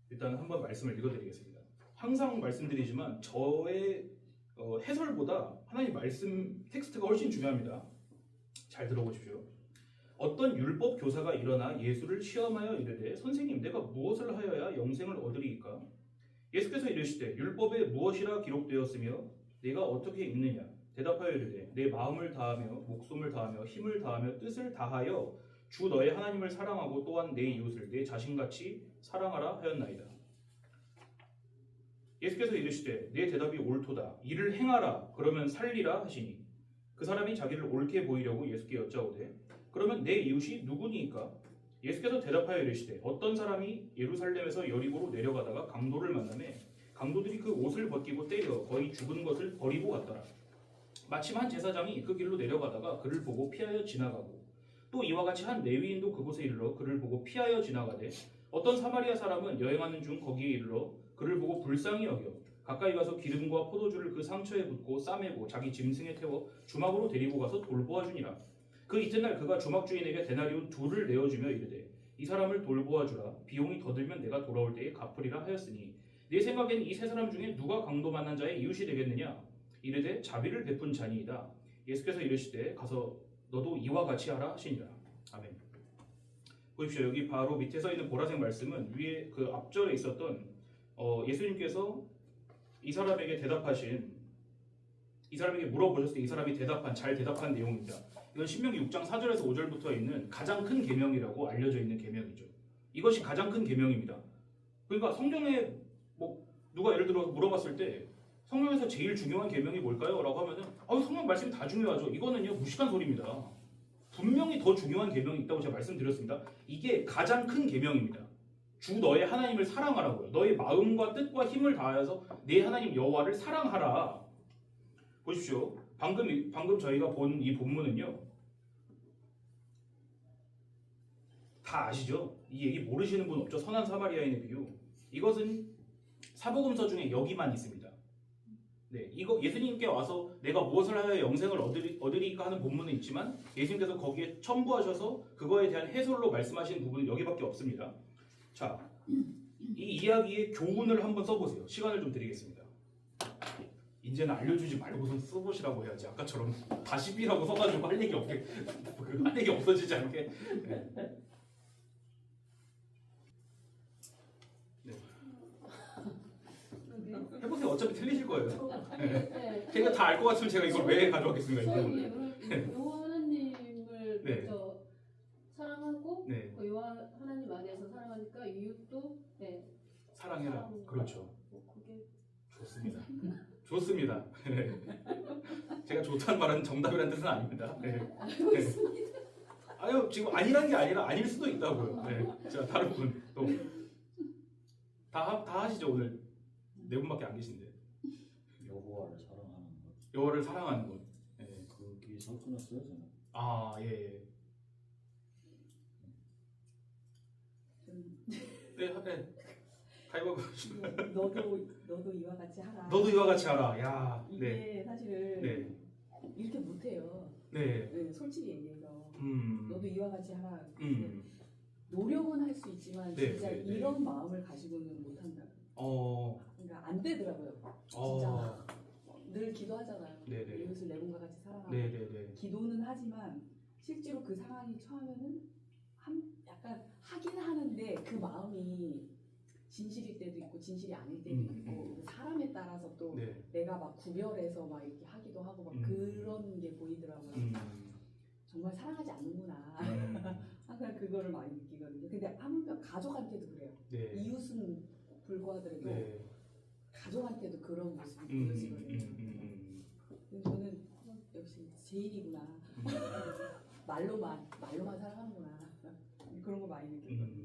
일단 한번 말씀을 읽어드리겠습니다. 항상 말씀드리지만 저의 해설보다 하나님 말씀 텍스트가 훨씬 중요합니다. 잘 들어보십시오. 어떤 율법 교사가 일어나 예수를 시험하여 이르되 선생님 내가 무엇을 하여야 영생을 얻으리이까? 예수께서 이르시되 율법에 무엇이라 기록되었으며 내가 어떻게 읽느냐? 대답하여 이르되 내 마음을 다하며 목숨을 다하며 힘을 다하며 뜻을 다하여 주 너의 하나님을 사랑하고 또한 내 이웃을 내 자신같이 사랑하라 하였나이다. 예수께서 이르시되 내 대답이 옳도다. 이를 행하라. 그러면 살리라 하시니 그 사람이 자기를 옳게 보이려고 예수께 여짜오되 그러면 내 이웃이 누구니이까? 예수께서 대답하여 이르시되 어떤 사람이 예루살렘에서 여리고로 내려가다가 강도를 만나매 강도들이 그 옷을 벗기고 때려 거의 죽은 것을 버리고 갔더라. 마침 한 제사장이 그 길로 내려가다가 그를 보고 피하여 지나가고 또 이와 같이 한 레위인도 그곳에 이르러 그를 보고 피하여 지나가되 어떤 사마리아 사람은 여행하는 중 거기에 이르러 그를 보고 불쌍히 여겨 가까이 가서 기름과 포도주를 그 상처에 붓고 싸매고 자기 짐승에 태워 주막으로 데리고 가서 돌보아 주니라. 그 이튿날 그가 주막 주인에게 데나리온 2를 내어주며 이르되 이 사람을 돌보아 주라. 비용이 더 들면 내가 돌아올 때에 갚으리라 하였으니 내 생각에는 이 세 사람 중에 누가 강도 만난 자의 이웃이 되겠느냐? 이르되 자비를 베푼 자니이다. 예수께서 이르시되 가서 너도 이와 같이 하라 하시니라. 아멘. 보십시오. 여기 바로 밑에 서 있는 보라색 말씀은 위에 그 앞절에 있었던 예수님께서 이 사람에게 물어보셨을 때 이 사람이 잘 대답한 내용입니다. 이건 신명기 6장 4절에서 5절부터 있는 가장 큰 계명이라고 알려져 있는 계명이죠. 이것이 가장 큰 계명입니다. 그러니까 성경에 누가 예를 들어 물어봤을 때 성경에서 제일 중요한 계명이 뭘까요? 라고 하면은 성경 말씀이 다 중요하죠. 이거는요 무식한 소리입니다. 분명히 더 중요한 계명이 있다고 제가 말씀드렸습니다. 이게 가장 큰 계명입니다. 주 너의 하나님을 사랑하라고요. 너의 마음과 뜻과 힘을 다하여서 내 하나님 여호와를 사랑하라. 보십시오. 방금 저희가 본 이 본문은요. 다 아시죠? 이 얘기 모르시는 분 없죠? 선한 사마리아인의 비유. 이것은 사복음서 중에 여기만 있습니다. 네, 이거 예수님께 와서 내가 무엇을 하여 영생을 얻으리까 하는 본문은 있지만 예수님께서 거기에 첨부하셔서 그거에 대한 해설로 말씀하시는 부분은 여기밖에 없습니다. 자, 이 이야기의 교훈을 한번 써보세요. 시간을 좀 드리겠습니다. 이제는 알려주지 말고선 써보시라고 해야지. 아까처럼 다시 B라고 써가지고 할 얘기 없게 할 얘기 없어지지 않게. 네. 해보세요. 어차피 틀리실 거예요. 네. 제가 다 알 것 같으면 제가 이걸 왜 가져왔겠습니까? 여호와 하나님을 네. 먼저 사랑하고 네. 그 여호와 하나님 안에서 사랑하니까 이웃도 사랑해라. 그렇죠. 그게 좋습니다. 좋습니다. 제가 좋다는 말은 정답이라는 뜻은 아닙니다. 네. 네. 아유 지금 아니란 게 아니라 아닐 수도 있다고요. 네. 자 다른 분 또 다 하시죠. 오늘 네 분밖에 안 계신데. 여호와를 사랑하는 것. 여호와를 사랑하는 것. 네. 거기서 끊었어요 저는. 아 예. 네. 가위바위보. 너도 이와 같이 하라. 너도 이와 같이 하라. 야. 이게 네. 사실은 네. 이렇게 못해요. 네. 네, 솔직히 얘기해서 음. 너도 이와 같이 하라. 음. 노력은 할 수 있지만 네, 진짜 네, 네. 이런 마음을 가지고는 못한다. 그러니까 안 되더라고요. 진짜 늘 기도하잖아요. 네네. 이웃을 내 몸과 같이 사랑하고. 네네네. 기도는 하지만 실제로 그 상황이 처하면은 약간 하긴 하는데 그 마음이 진실일 때도 있고 진실이 아닐 때도 있고 사람에 따라서 또 네. 내가 막 구별해서 막 이렇게 하기도 하고 막 그런 게 보이더라고요. 정말 사랑하지 않는구나. 항상 그거를 많이 느끼거든요. 근데 하물며 가족한테도 그래요. 네. 이웃은 불구하더라도 네. 가족한테도 그런 모습이 보여지거든요. 근데 저는 역시 제일이구나. 말로만 사랑하는구나. 그런 거 많이 느끼거든요.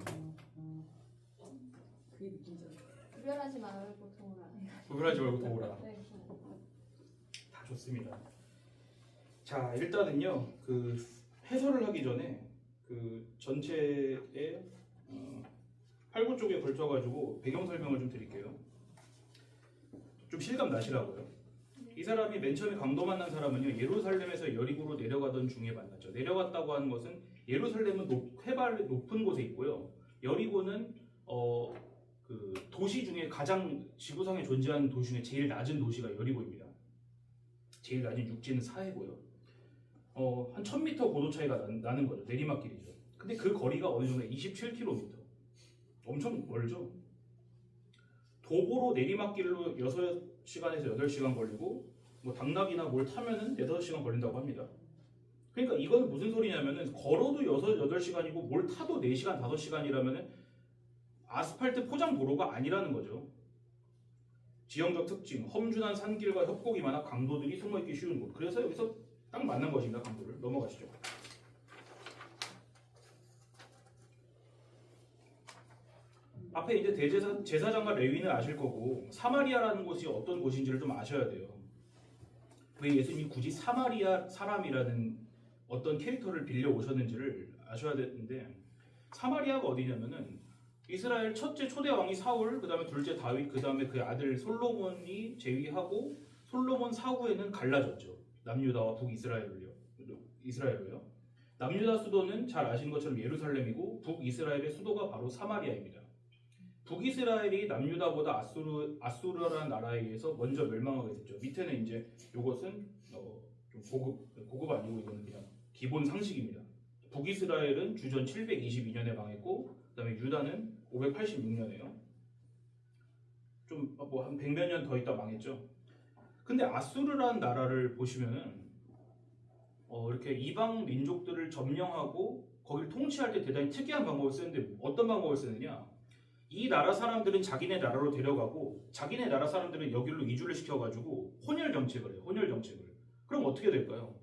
그게 느끼죠. 구별하지 말고 도우라. 구별하지 말고 도우라. 네. 다 좋습니다. 자 일단은요 그 해설을 하기 전에 그 전체의 8구 쪽에 걸쳐가지고 배경 설명을 좀 드릴게요. 좀 실감 나시라고요. 이 사람이 맨 처음에 강도 만난 사람은요, 예루살렘에서 여리고로 내려가던 중에 만났죠. 내려갔다고 하는 것은 예루살렘은 해발 높은 곳에 있고요. 여리고는 그 도시 중에 가장 지구상에 존재하는 도시 중에 제일 낮은 도시가 여리고입니다. 제일 낮은 육지는 사해고요. 한 1000m 고도 차이가 나는 거죠. 내리막길이죠. 근데 그 거리가 어느 정도 27km. 엄청 멀죠. 도보로 내리막길로 6시간에서 8시간 걸리고 뭐 당나귀나 뭘 타면은 4-5시간 걸린다고 합니다. 그러니까 이건 무슨 소리냐면은 걸어도 6-8시간이고 뭘 타도 4시간, 5시간이라면은 아스팔트 포장 도로가 아니라는 거죠. 지형적 특징, 험준한 산길과 협곡이 많아 강도들이 숨어있기 쉬운 곳. 그래서 여기서 딱 만난 것입니다. 강도를. 넘어가시죠. 앞에 이제 제사장과 레위는 아실 거고 사마리아라는 곳이 어떤 곳인지를 좀 아셔야 돼요. 왜 예수님이 굳이 사마리아 사람이라는 어떤 캐릭터를 빌려 오셨는지를 아셔야 되는데, 사마리아가 어디냐면은 이스라엘 첫째 초대 왕이 사울, 그 다음에 둘째 다윗, 그 다음에 그 아들 솔로몬이 제위하고 솔로몬 사후에는 갈라졌죠. 남유다와 북이스라엘로요. 남유다 수도는 잘 아시는 것처럼 예루살렘이고 북이스라엘의 수도가 바로 사마리아입니다. 북이스라엘이 남유다보다 아수르라는 나라에 의해서 먼저 멸망하게 됐죠. 밑에는 이제 이것은 좀 고급 아니고 이거는 그냥 기본 상식입니다. 북이스라엘은 주전 722년에 망했고, 그다음에 유다는 586년에요. 좀 뭐 한 100몇 년 더 있다 망했죠. 근데 아수르라는 나라를 보시면은 이렇게 이방 민족들을 점령하고 거기를 통치할 때 대단히 특이한 방법을 쓰는데, 어떤 방법을 쓰느냐? 이 나라 사람들은 자기네 나라로 데려가고 자기네 나라 사람들은 여기로 이주를 시켜가지고 혼혈 정책을 해요. 혼혈 정책을. 그럼 어떻게 될까요?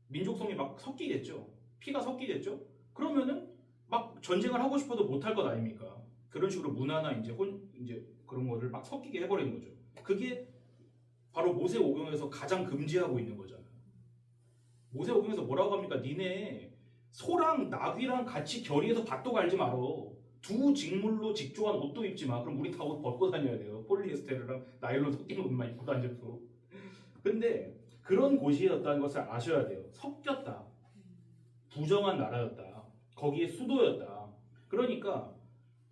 민족성이 막 섞이겠죠. 피가 섞이겠죠. 그러면은 막 전쟁을 하고 싶어도 못할 것 아닙니까? 그런 식으로 문화나 이제 그런 거를 막 섞이게 해버리는 거죠. 그게 바로 모세오경에서 가장 금지하고 있는 거잖아요. 모세오경에서 뭐라고 합니까? 니네 소랑 나귀랑 같이 결의해서 밭도 갈지 말어. 두 직물로 직조한 옷도 입지 마. 그럼 우리 다 옷 벗고 다녀야 돼요. 폴리에스테르랑 나일론 섞인 옷만 입고 다녀도. 근데 그런 곳이었다는 것을 아셔야 돼요. 섞였다. 부정한 나라였다. 거기에 수도였다. 그러니까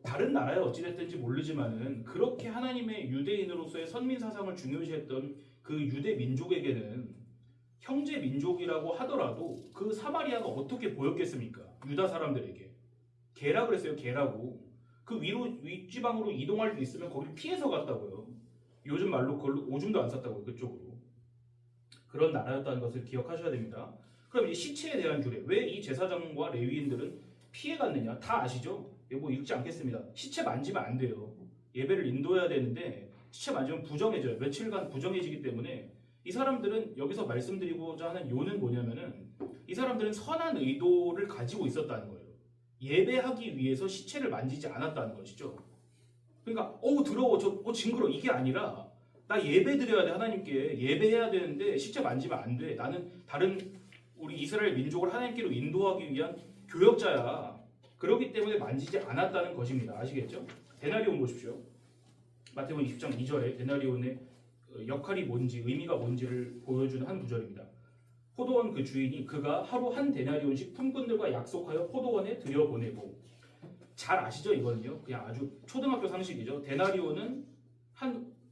다른 나라에 어찌됐든지 모르지만은 그렇게 하나님의 유대인으로서의 선민 사상을 중요시했던 그 유대 민족에게는 형제 민족이라고 하더라도 그 사마리아가 어떻게 보였겠습니까? 유다 사람들에게. 개라 그랬어요. 개라고. 그 윗지방으로 이동할 수 있으면 거기를 피해서 갔다고요. 요즘 말로 그걸로 오줌도 안 쌌다고요. 그쪽으로. 그런 나라였다는 것을 기억하셔야 됩니다. 그럼 이 시체에 대한 규례. 왜 이 제사장과 레위인들은 피해갔느냐? 다 아시죠? 뭐 읽지 않겠습니다. 시체 만지면 안 돼요. 예배를 인도해야 되는데 시체 만지면 부정해져요. 며칠간 부정해지기 때문에 이 사람들은 여기서 말씀드리고자 하는 요는 뭐냐면은 이 사람들은 선한 의도를 가지고 있었다는 거예요. 예배하기 위해서 시체를 만지지 않았다는 것이죠. 그러니까 더러워, 징그러 이게 아니라 나 예배 드려야 돼. 하나님께 예배해야 되는데 시체 만지면 안 돼. 나는 다른 우리 이스라엘 민족을 하나님께로 인도하기 위한 교역자야. 그렇기 때문에 만지지 않았다는 것입니다. 아시겠죠? 데나리온 보십시오. 마태복음 20장 2절에 데나리온의 역할이 뭔지, 의미가 뭔지를 보여주는 한 구절입니다. 포도원 그 주인이 그가 하루 한 데나리온씩 품꾼들과 약속하여 포도원에 들여보내고, 잘 아시죠? 이거는요. 그냥 아주 초등학교 상식이죠. 데나리온은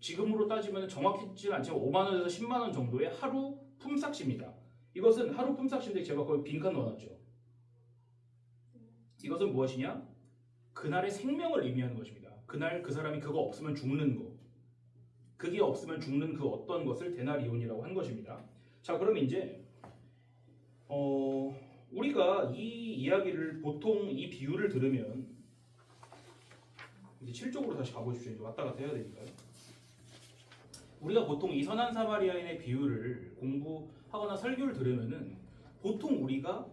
지금으로 따지면 정확히는 않지만 5만 원에서 10만 원 정도의 하루 품삯입니다. 이것은 하루 품삯인데 제가 거기 빈칸 넣어놨죠. 이것은 무엇이냐? 그날의 생명을 의미하는 것입니다. 그날 그 사람이 그거 없으면 죽는 거. 그게 없으면 죽는 그 어떤 것을 데나리온이라고 한 것입니다. 자, 그럼 이제 우리가 이 이야기를 보통 이 비유를 들으면 이제 7쪽으로 다시 가보십시오. 이제 왔다 갔다 해야 되니까요. 우리가 보통 이 선한 사마리아인의 비유를 공부하거나 설교를 들으면은 보통 우리가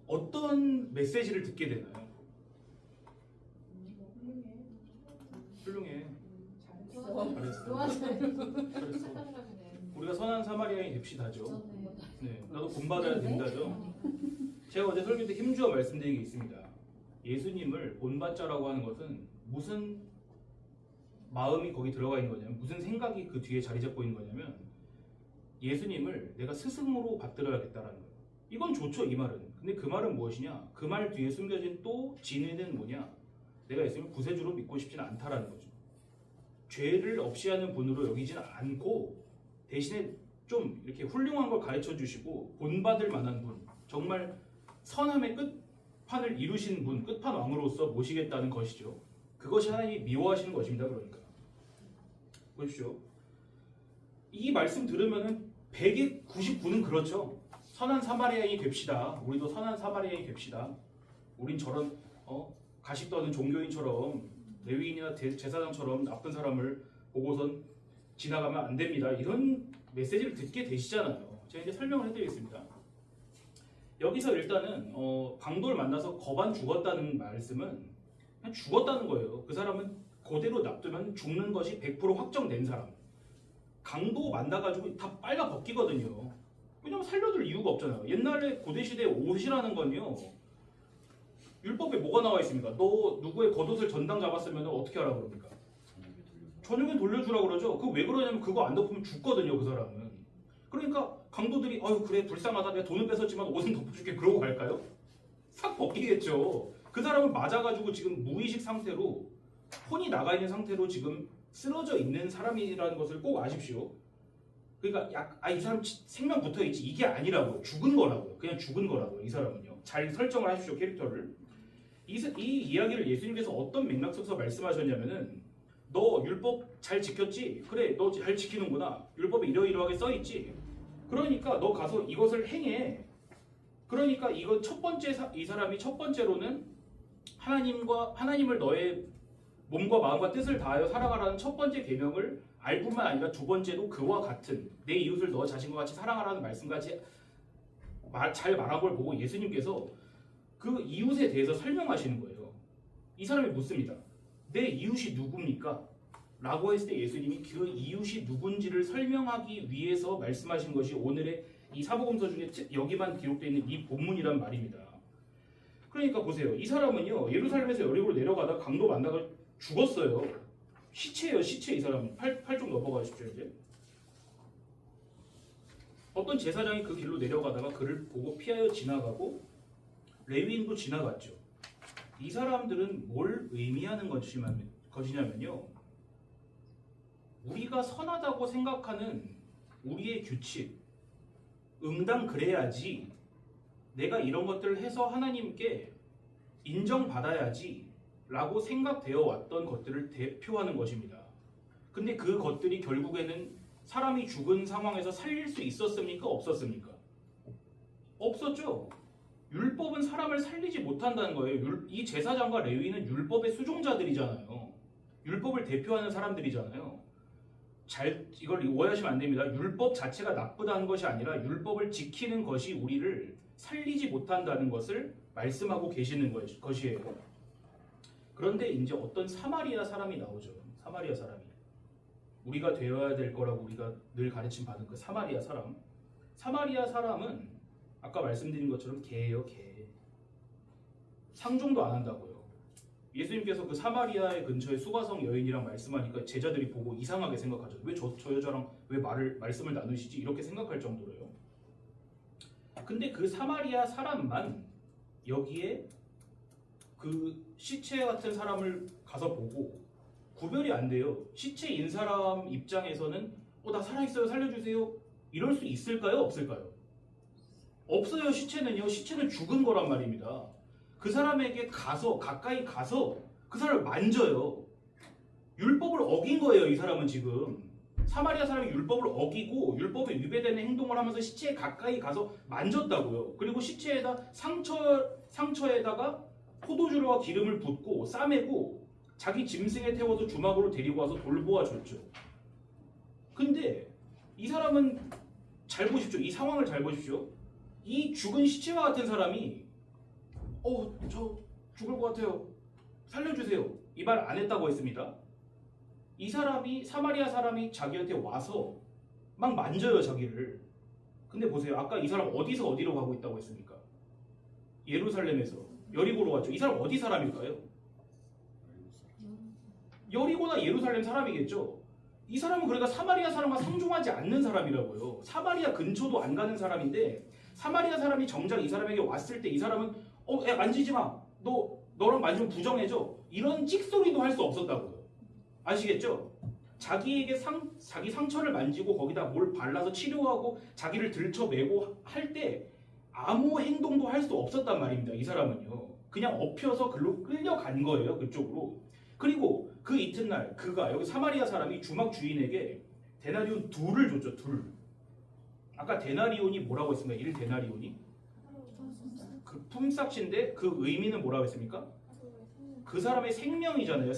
어떤 메시지를 듣게 되나요? 훌륭해. 잘했어. 우리가 선한 사마리아인이 됩시다죠. 네, 나도 본받아야 된다죠. 제가 어제 설교 때 힘주어 말씀드린 게 있습니다. 예수님을 본받자라고 하는 것은 무슨 마음이 거기 들어가 있는 거냐면, 무슨 생각이 그 뒤에 자리 잡고 있는 거냐면, 예수님을 내가 스승으로 받들어야겠다라는 거예요. 이건 좋죠, 이 말은. 근데 그 말은 무엇이냐? 그 말 뒤에 숨겨진 또 진의는 뭐냐? 내가 예수님을 구세주로 믿고 싶지는 않다라는 거죠. 죄를 없이 하는 분으로 여기지는 않고, 대신에 좀 이렇게 훌륭한 걸 가르쳐 주시고 본받을 만한 분, 정말 선함의 끝판을 이루신 분, 끝판왕으로서 모시겠다는 것이죠. 그것이 하나님이 미워하시는 것입니다. 그러니까 보십시오. 이 말씀 들으면은 100에 99는 그렇죠. 선한 사마리아인이 됩시다. 우리도 선한 사마리아인이 됩시다. 우린 저런 가식 떠는 종교인처럼, 레위인이나 제사장처럼 나쁜 사람을 보고선 지나가면 안 됩니다. 이런 메시지를 듣게 되시잖아요. 제가 이제 설명을 해드리겠습니다. 여기서 일단은 강도를 만나서 거반 죽었다는 말씀은 그냥 죽었다는 거예요. 그 사람은 그대로 놔두면 죽는 것이 100% 확정된 사람. 강도 만나가지고 다 빨가 벗기거든요. 왜냐면 살려둘 이유가 없잖아요. 옛날에 고대시대 옷이라는 건요, 율법에 뭐가 나와 있습니까? 너 누구의 겉옷을 전당 잡았으면 어떻게 하라 그럽니까? 저녁에 돌려주라 그러죠. 그거 왜 그러냐면 그거 안 덮으면 죽거든요, 그 사람은. 그러니까 강도들이 아유 그래 불쌍하다, 내가 돈은 뺏었지만 옷은 덮어줄게, 그러고 갈까요? 싹 벗기겠죠. 그 사람은 맞아가지고 지금 무의식 상태로, 혼이 나가 있는 상태로 지금 쓰러져 있는 사람이라는 것을 꼭 아십시오. 그러니까 이 사람 생명 붙어 있지, 이게 아니라고요. 죽은 거라고요. 그냥 죽은 거라고요. 이 사람은요. 잘 설정을 하십시오, 캐릭터를. 이 이야기를 예수님께서 어떤 맥락 속에서 말씀하셨냐면은, 너 율법 잘 지켰지? 그래, 너 잘 지키는구나. 율법에 이러이러하게 써 있지. 그러니까 너 가서 이것을 행해. 그러니까 이거 첫 번째 이 사람이 첫 번째로는 하나님을 너의 몸과 마음과 뜻을 다하여 살아가라는 첫 번째 계명을 알 뿐만 아니라 두 번째도 그와 같은 내 이웃을 너 자신과 같이 사랑하라는 말씀까지 잘 말한 걸 보고 예수님께서 그 이웃에 대해서 설명하시는 거예요. 이 사람이 묻습니다. 내 이웃이 누굽니까? 라고 했을 때 예수님이 그 이웃이 누군지를 설명하기 위해서 말씀하신 것이 오늘의 이 사복음서 중에 여기만 기록되어 있는 이 본문이란 말입니다. 그러니까 보세요. 이 사람은요, 예루살렘에서 여리고로 내려가다 강도 만나가 죽었어요. 시체예요, 시체. 이 사람은 팔 좀 넘어가십시오. 이제 어떤 제사장이 그 길로 내려가다가 그를 보고 피하여 지나가고 레위인도 지나갔죠. 이 사람들은 뭘 의미하는 것이냐면요, 우리가 선하다고 생각하는 우리의 규칙, 응당 그래야지, 내가 이런 것들을 해서 하나님께 인정받아야지 라고 생각되어 왔던 것들을 대표하는 것입니다. 근데 그 것들이 결국에는 사람이 죽은 상황에서 살릴 수 있었습니까? 없었습니까? 없었죠. 율법은 사람을 살리지 못한다는 거예요. 이 제사장과 레위는 율법의 수종자들이잖아요. 율법을 대표하는 사람들이잖아요. 이걸 오해하시면 안 됩니다. 율법 자체가 나쁘다는 것이 아니라 율법을 지키는 것이 우리를 살리지 못한다는 것을 말씀하고 계시는 것이에요. 그런데 이제 어떤 사마리아 사람이 나오죠. 사마리아 사람이. 우리가 되어야 될 거라고 우리가 늘 가르침 받은 그 사마리아 사람. 사마리아 사람은 아까 말씀드린 것처럼 개예요, 개. 상종도 안 한다고요. 예수님께서 그 사마리아의 근처에 수가성 여인이랑 말씀하니까 제자들이 보고 이상하게 생각하죠. 왜 저 여자랑 왜 말씀을 나누시지? 이렇게 생각할 정도로요. 근데 그 사마리아 사람만 여기에 그 시체 같은 사람을 가서 보고 구별이 안 돼요. 시체인 사람 입장에서는 나 살아있어요, 살려주세요, 이럴 수 있을까요? 없을까요? 없어요. 시체는요, 시체는 죽은 거란 말입니다. 그 사람에게 가까이 가서 그 사람을 만져요. 율법을 어긴 거예요. 이 사람은 지금 사마리아 사람이 율법을 어기고 율법에 위배되는 행동을 하면서 시체에 가까이 가서 만졌다고요. 그리고 시체에다 상처에다가 포도주와 기름을 붓고 싸매고 자기 짐승에 태워서 주막으로 데리고 와서 돌보아 줬죠. 근데 이 사람은 잘 보십시오. 이 상황을 잘 보십시오. 이 죽은 시체와 같은 사람이 저 죽을 것 같아요, 살려주세요, 이 말 안 했다고 했습니다. 이 사람이, 사마리아 사람이 자기한테 와서 막 만져요, 자기를. 근데 보세요. 아까 이 사람 어디서 어디로 가고 있다고 했습니까? 예루살렘에서 여리고로 갔죠. 이 사람 어디 사람일까요? 여리고나 예루살렘 사람이겠죠. 이 사람은 그러니까 사마리아 사람과 상종하지 않는 사람이라고요. 사마리아 근처도 안 가는 사람인데 사마리아 사람이 정작 이 사람에게 왔을 때 이 사람은 야, 만지지 마. 너랑 만지면 부정해져. 이런 찍소리도 할 수 없었다고요. 아시겠죠? 자기에게 자기 상처를 만지고 거기다 뭘 발라서 치료하고 자기를 들쳐매고 할 때 아무 행동도 할 수 없었단 말입니다. 이 사람은요. 그냥 엎혀서 글로 끌려간 거예요. 그쪽으로. 그리고 그 이튿날 그가 여기 사마리아 사람이 주막 주인에게 데나리온 둘을 줬죠. 둘. 아까 데나리온이 뭐라고 했습니까? 1데나리온이? 그 품삯인데 그 의미는 뭐라고 했습니까? 그 사람의 생명이잖아요.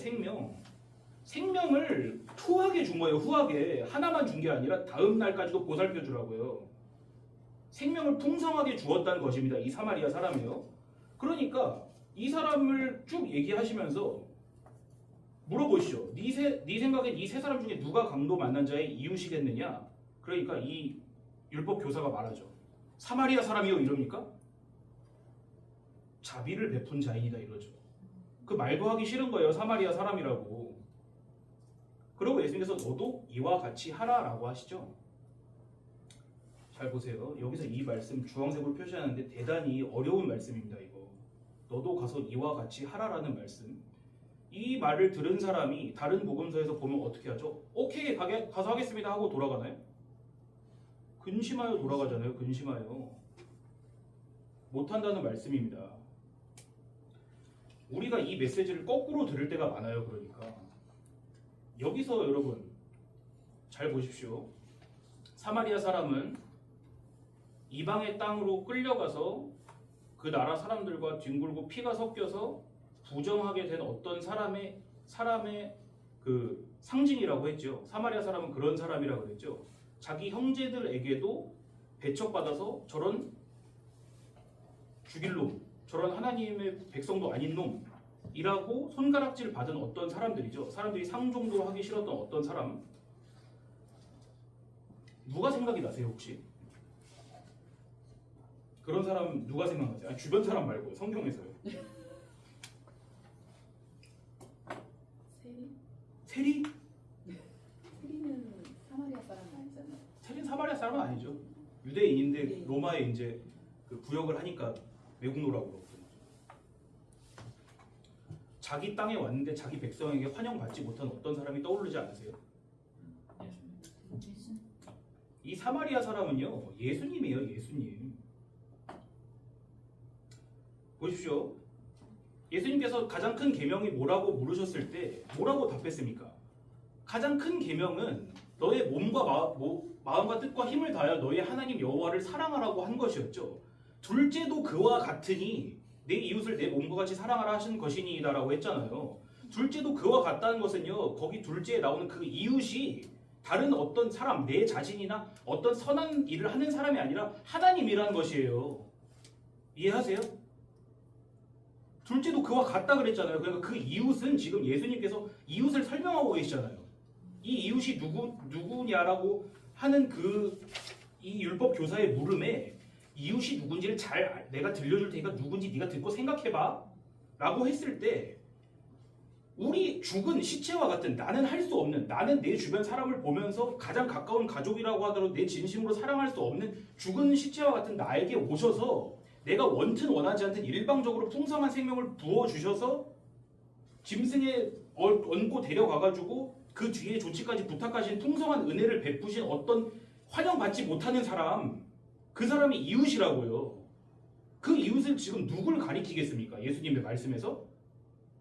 생명을 후하게 준 거예요. 후하게. 하나만 준 게 아니라 다음 날까지도 보살펴 주라고요. 생명을 풍성하게 주었다는 것입니다. 이 사마리아 사람이요. 그러니까 이 사람을 쭉 얘기하시면서 물어보시죠. 네 생각에 이 세 사람 중에 누가 강도 만난 자의 이웃이겠느냐? 그러니까 이 율법 교사가 말하죠. 사마리아 사람이요 이럽니까? 자비를 베푼 자인이다 이러죠. 그 말도 하기 싫은 거예요. 사마리아 사람이라고. 그리고 예수님께서 너도 이와 같이 하라라고 하시죠. 잘 보세요. 여기서 이 말씀 주황색으로 표시하는데 대단히 어려운 말씀입니다. 이거. 너도 가서 이와 같이 하라라는 말씀. 이 말을 들은 사람이 다른 복음서에서 보면 어떻게 하죠? 오케이 가서 하겠습니다 하고 돌아가나요? 근심하여 돌아가잖아요. 근심하여. 못한다는 말씀입니다. 우리가 이 메시지를 거꾸로 들을 때가 많아요. 그러니까 여기서 여러분 잘 보십시오. 사마리아 사람은 이방의 땅으로 끌려가서 그 나라 사람들과 뒹굴고 피가 섞여서 부정하게 된 어떤 사람의 그 상징이라고 했죠. 사마리아 사람은 그런 사람이라고 그랬죠. 자기 형제들에게도 배척받아서 저런 죽일 놈, 저런 하나님의 백성도 아닌 놈이라고 손가락질 받은 어떤 사람들이죠. 사람들이 상종도 하기 싫었던 어떤 사람. 누가 생각이 나세요 혹시? 그런 사람 누가 생각나세요? 아니, 주변 사람 말고 성경에서요. 세리? 세리는 사마리아 사람 아니잖아요. 세리는 사마리아 사람은 아니죠. 유대인인데 로마에 이제 그 부역을 하니까 외국노라고 그러거든요. 자기 땅에 왔는데 자기 백성에게 환영받지 못한 어떤 사람이 떠오르지 않으세요? 이 사마리아 사람은요 예수님이에요. 예수님. 보십시오. 예수님께서 가장 큰 계명이 뭐라고 물으셨을 때 뭐라고 답했습니까? 가장 큰 계명은 너의 몸과 마음과 뜻과 힘을 다하여 너의 하나님 여호와를 사랑하라고 한 것이었죠. 둘째도 그와 같으니 내 이웃을 내 몸과 같이 사랑하라 하신 것이니이다라고 했잖아요. 둘째도 그와 같다는 것은요. 거기 둘째에 나오는 그 이웃이 다른 어떤 사람, 내 자신이나 어떤 선한 일을 하는 사람이 아니라 하나님이라는 것이에요. 이해하세요? 둘째도 그와 같다 그랬잖아요. 그러니까 그 이웃은 지금 예수님께서 이웃을 설명하고 계시잖아요. 이 이웃이 누구냐라고 하는 이 율법 교사의 물음에 이웃이 누군지를 잘 내가 들려줄 테니까 누군지 네가 듣고 생각해봐 라고 했을 때 우리 죽은 시체와 같은 나는 할 수 없는 나는 내 주변 사람을 보면서 가장 가까운 가족이라고 하더라도 내 진심으로 사랑할 수 없는 죽은 시체와 같은 나에게 오셔서 내가 원튼 원하지 않든 일방적으로 풍성한 생명을 부어주셔서 짐승에 얹고 데려가가지고 그 뒤에 조치까지 부탁하신 풍성한 은혜를 베푸신 어떤 환영받지 못하는 사람, 그 사람이 이웃이라고요. 그 이웃을 지금 누굴 가리키겠습니까? 예수님의 말씀에서?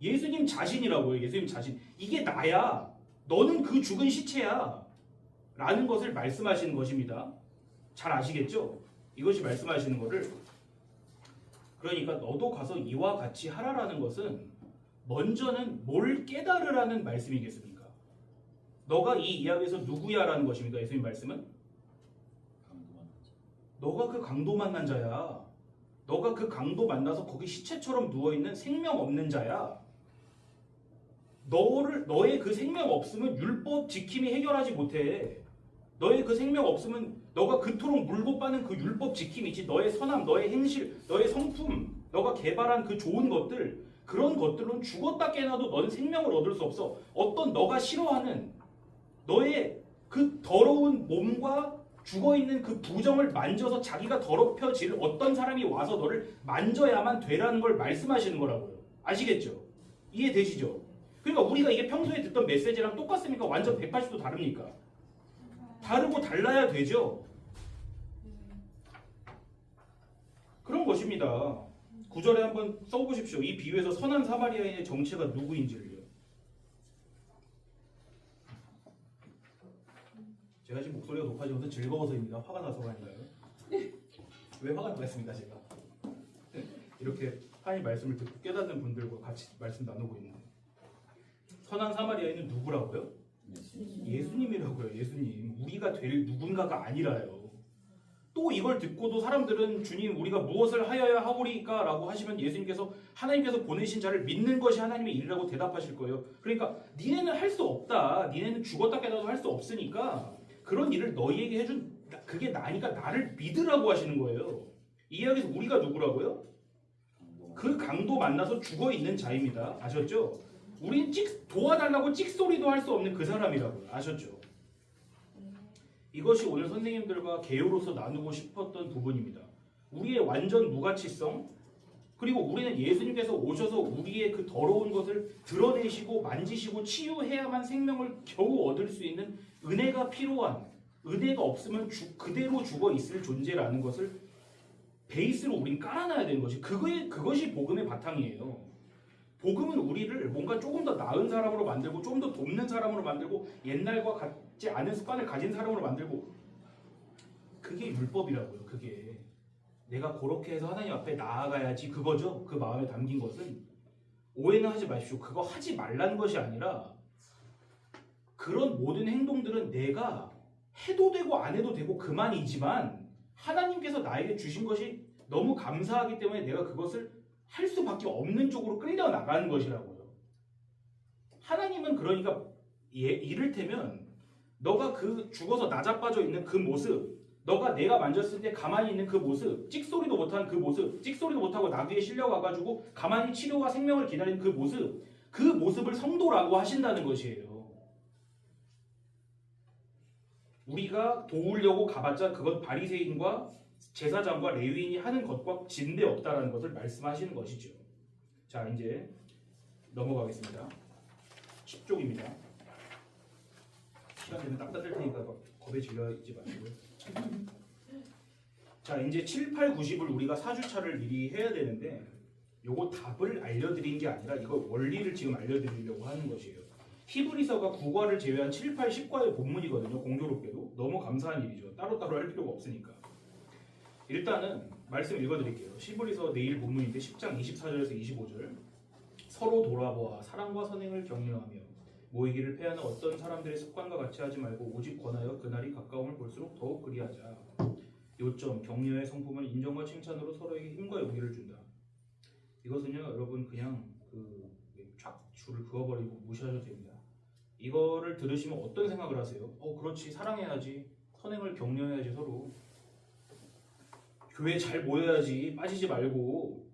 예수님 자신이라고요. 예수님 자신. 이게 나야. 너는 그 죽은 시체야. 라는 것을 말씀하시는 것입니다. 잘 아시겠죠? 이것이 말씀하시는 것을. 그러니까 너도 가서 이와 같이 하라라는 것은 먼저는 뭘 깨달으라는 말씀이겠습니까? 너가 이 이야기에서 누구야라는 것입니까? 예수님 말씀은? 너가 그 강도 만난 자야. 너가 그 강도 만나서 거기 시체처럼 누워있는 생명 없는 자야. 너의 그 생명 없음은 율법 지킴이 해결하지 못해. 너의 그 생명 없음은 너가 그토록 물고 빠는 그 율법 지킴이지 너의 선함, 너의 행실, 너의 성품, 너가 개발한 그 좋은 것들 그런 것들은 죽었다 깨나도 넌 생명을 얻을 수 없어. 어떤 너가 싫어하는 너의 그 더러운 몸과 죽어있는 그 부정을 만져서 자기가 더럽혀질 어떤 사람이 와서 너를 만져야만 되라는 걸 말씀하시는 거라고요. 아시겠죠? 이해되시죠? 그러니까 우리가 이게 평소에 듣던 메시지랑 똑같습니까? 완전 180도 다릅니까? 다르고 달라야 되죠. 그런 것입니다. 9절에 한번 써보십시오. 이 비유에서 선한 사마리아인의 정체가 누구인지를요. 제가 지금 목소리가 높아지면서 즐거워서입니다. 화가 나서가 아닌가요? 왜 화가 나겠습니까 제가? 이렇게 하나님 말씀을 듣고 깨닫는 분들과 같이 말씀 나누고 있는데 선한 사마리아인은 누구라고요? 예수님이라고요. 예수님. 우리가 될 누군가가 아니라요. 또 이걸 듣고도 사람들은 주님 우리가 무엇을 하여야 하오리까? 라고 하시면 예수님께서 하나님께서 보내신 자를 믿는 것이 하나님의 일이라고 대답하실 거예요. 그러니까 니네는 할 수 없다. 니네는 죽었다 깨나도 할 수 없으니까 그런 일을 너희에게 해준 그게 나니까 나를 믿으라고 하시는 거예요. 이 이야기에서 우리가 누구라고요? 그 강도 만나서 죽어있는 자입니다. 아셨죠? 우린 도와달라고 찍소리도 할 수 없는 그 사람이라고요. 아셨죠? 이것이 오늘 선생님들과 개요로서 나누고 싶었던 부분입니다. 우리의 완전 무가치성 그리고 우리는 예수님께서 오셔서 우리의 그 더러운 것을 드러내시고 만지시고 치유해야만 생명을 겨우 얻을 수 있는 은혜가 필요한 은혜가 없으면 그대로 죽어 있을 존재라는 것을 베이스로 우린 깔아놔야 되는 것이 그것이 복음의 바탕이에요. 복음은 우리를 뭔가 조금 더 나은 사람으로 만들고 좀 더 돕는 사람으로 만들고 옛날과 같지 않은 습관을 가진 사람으로 만들고 그게 율법이라고요. 그게 내가 그렇게 해서 하나님 앞에 나아가야지 그거죠. 그 마음에 담긴 것은 오해는 하지 마십시오. 그거 하지 말라는 것이 아니라 그런 모든 행동들은 내가 해도 되고 안 해도 되고 그만이지만 하나님께서 나에게 주신 것이 너무 감사하기 때문에 내가 그것을 할 수밖에 없는 쪽으로 끌려 나가는 것이라고요. 하나님은 그러니까 이를테면 너가 그 죽어서 나자빠져 있는 그 모습 너가 내가 만졌을 때 가만히 있는 그 모습 찍소리도 못한 그 모습 찍소리도 못하고 나귀에 실려가가지고 가만히 치료와 생명을 기다리는 그 모습을 성도라고 하신다는 것이에요. 우리가 도우려고 가봤자 그건 바리새인과 제사장과 레위인이 하는 것과 진대 없다라는 것을 말씀하시는 것이죠. 자 이제 넘어가겠습니다. 10쪽입니다. 시간 되면 땅 따질 테니까 겁에 질려있지 마시고요. 자 이제 7, 8, 90을 우리가 4주차를 미리 해야 되는데 요거 답을 알려드린 게 아니라 이거 원리를 지금 알려드리려고 하는 것이에요. 히브리서가 9과를 제외한 7, 8, 10과의 본문이거든요. 공교롭게도. 너무 감사한 일이죠. 따로따로 할 필요가 없으니까. 일단은 말씀 읽어드릴게요. 히브리서 내일 본문인데 10장 24절에서 25절 서로 돌아보아 사랑과 선행을 격려하며 모이기를 패하는 어떤 사람들의 습관과 같이 하지 말고 오직 권하여 그날이 가까움을 볼수록 더욱 그리하자. 요점 격려의 성품은 인정과 칭찬으로 서로에게 힘과 용기를 준다. 이것은요 여러분 그냥 쫙 줄을 그어버리고 무시하셔도 됩니다. 이거를 들으시면 어떤 생각을 하세요? 그렇지 사랑해야지 선행을 격려해야지 서로 교회 잘 모여야지 빠지지 말고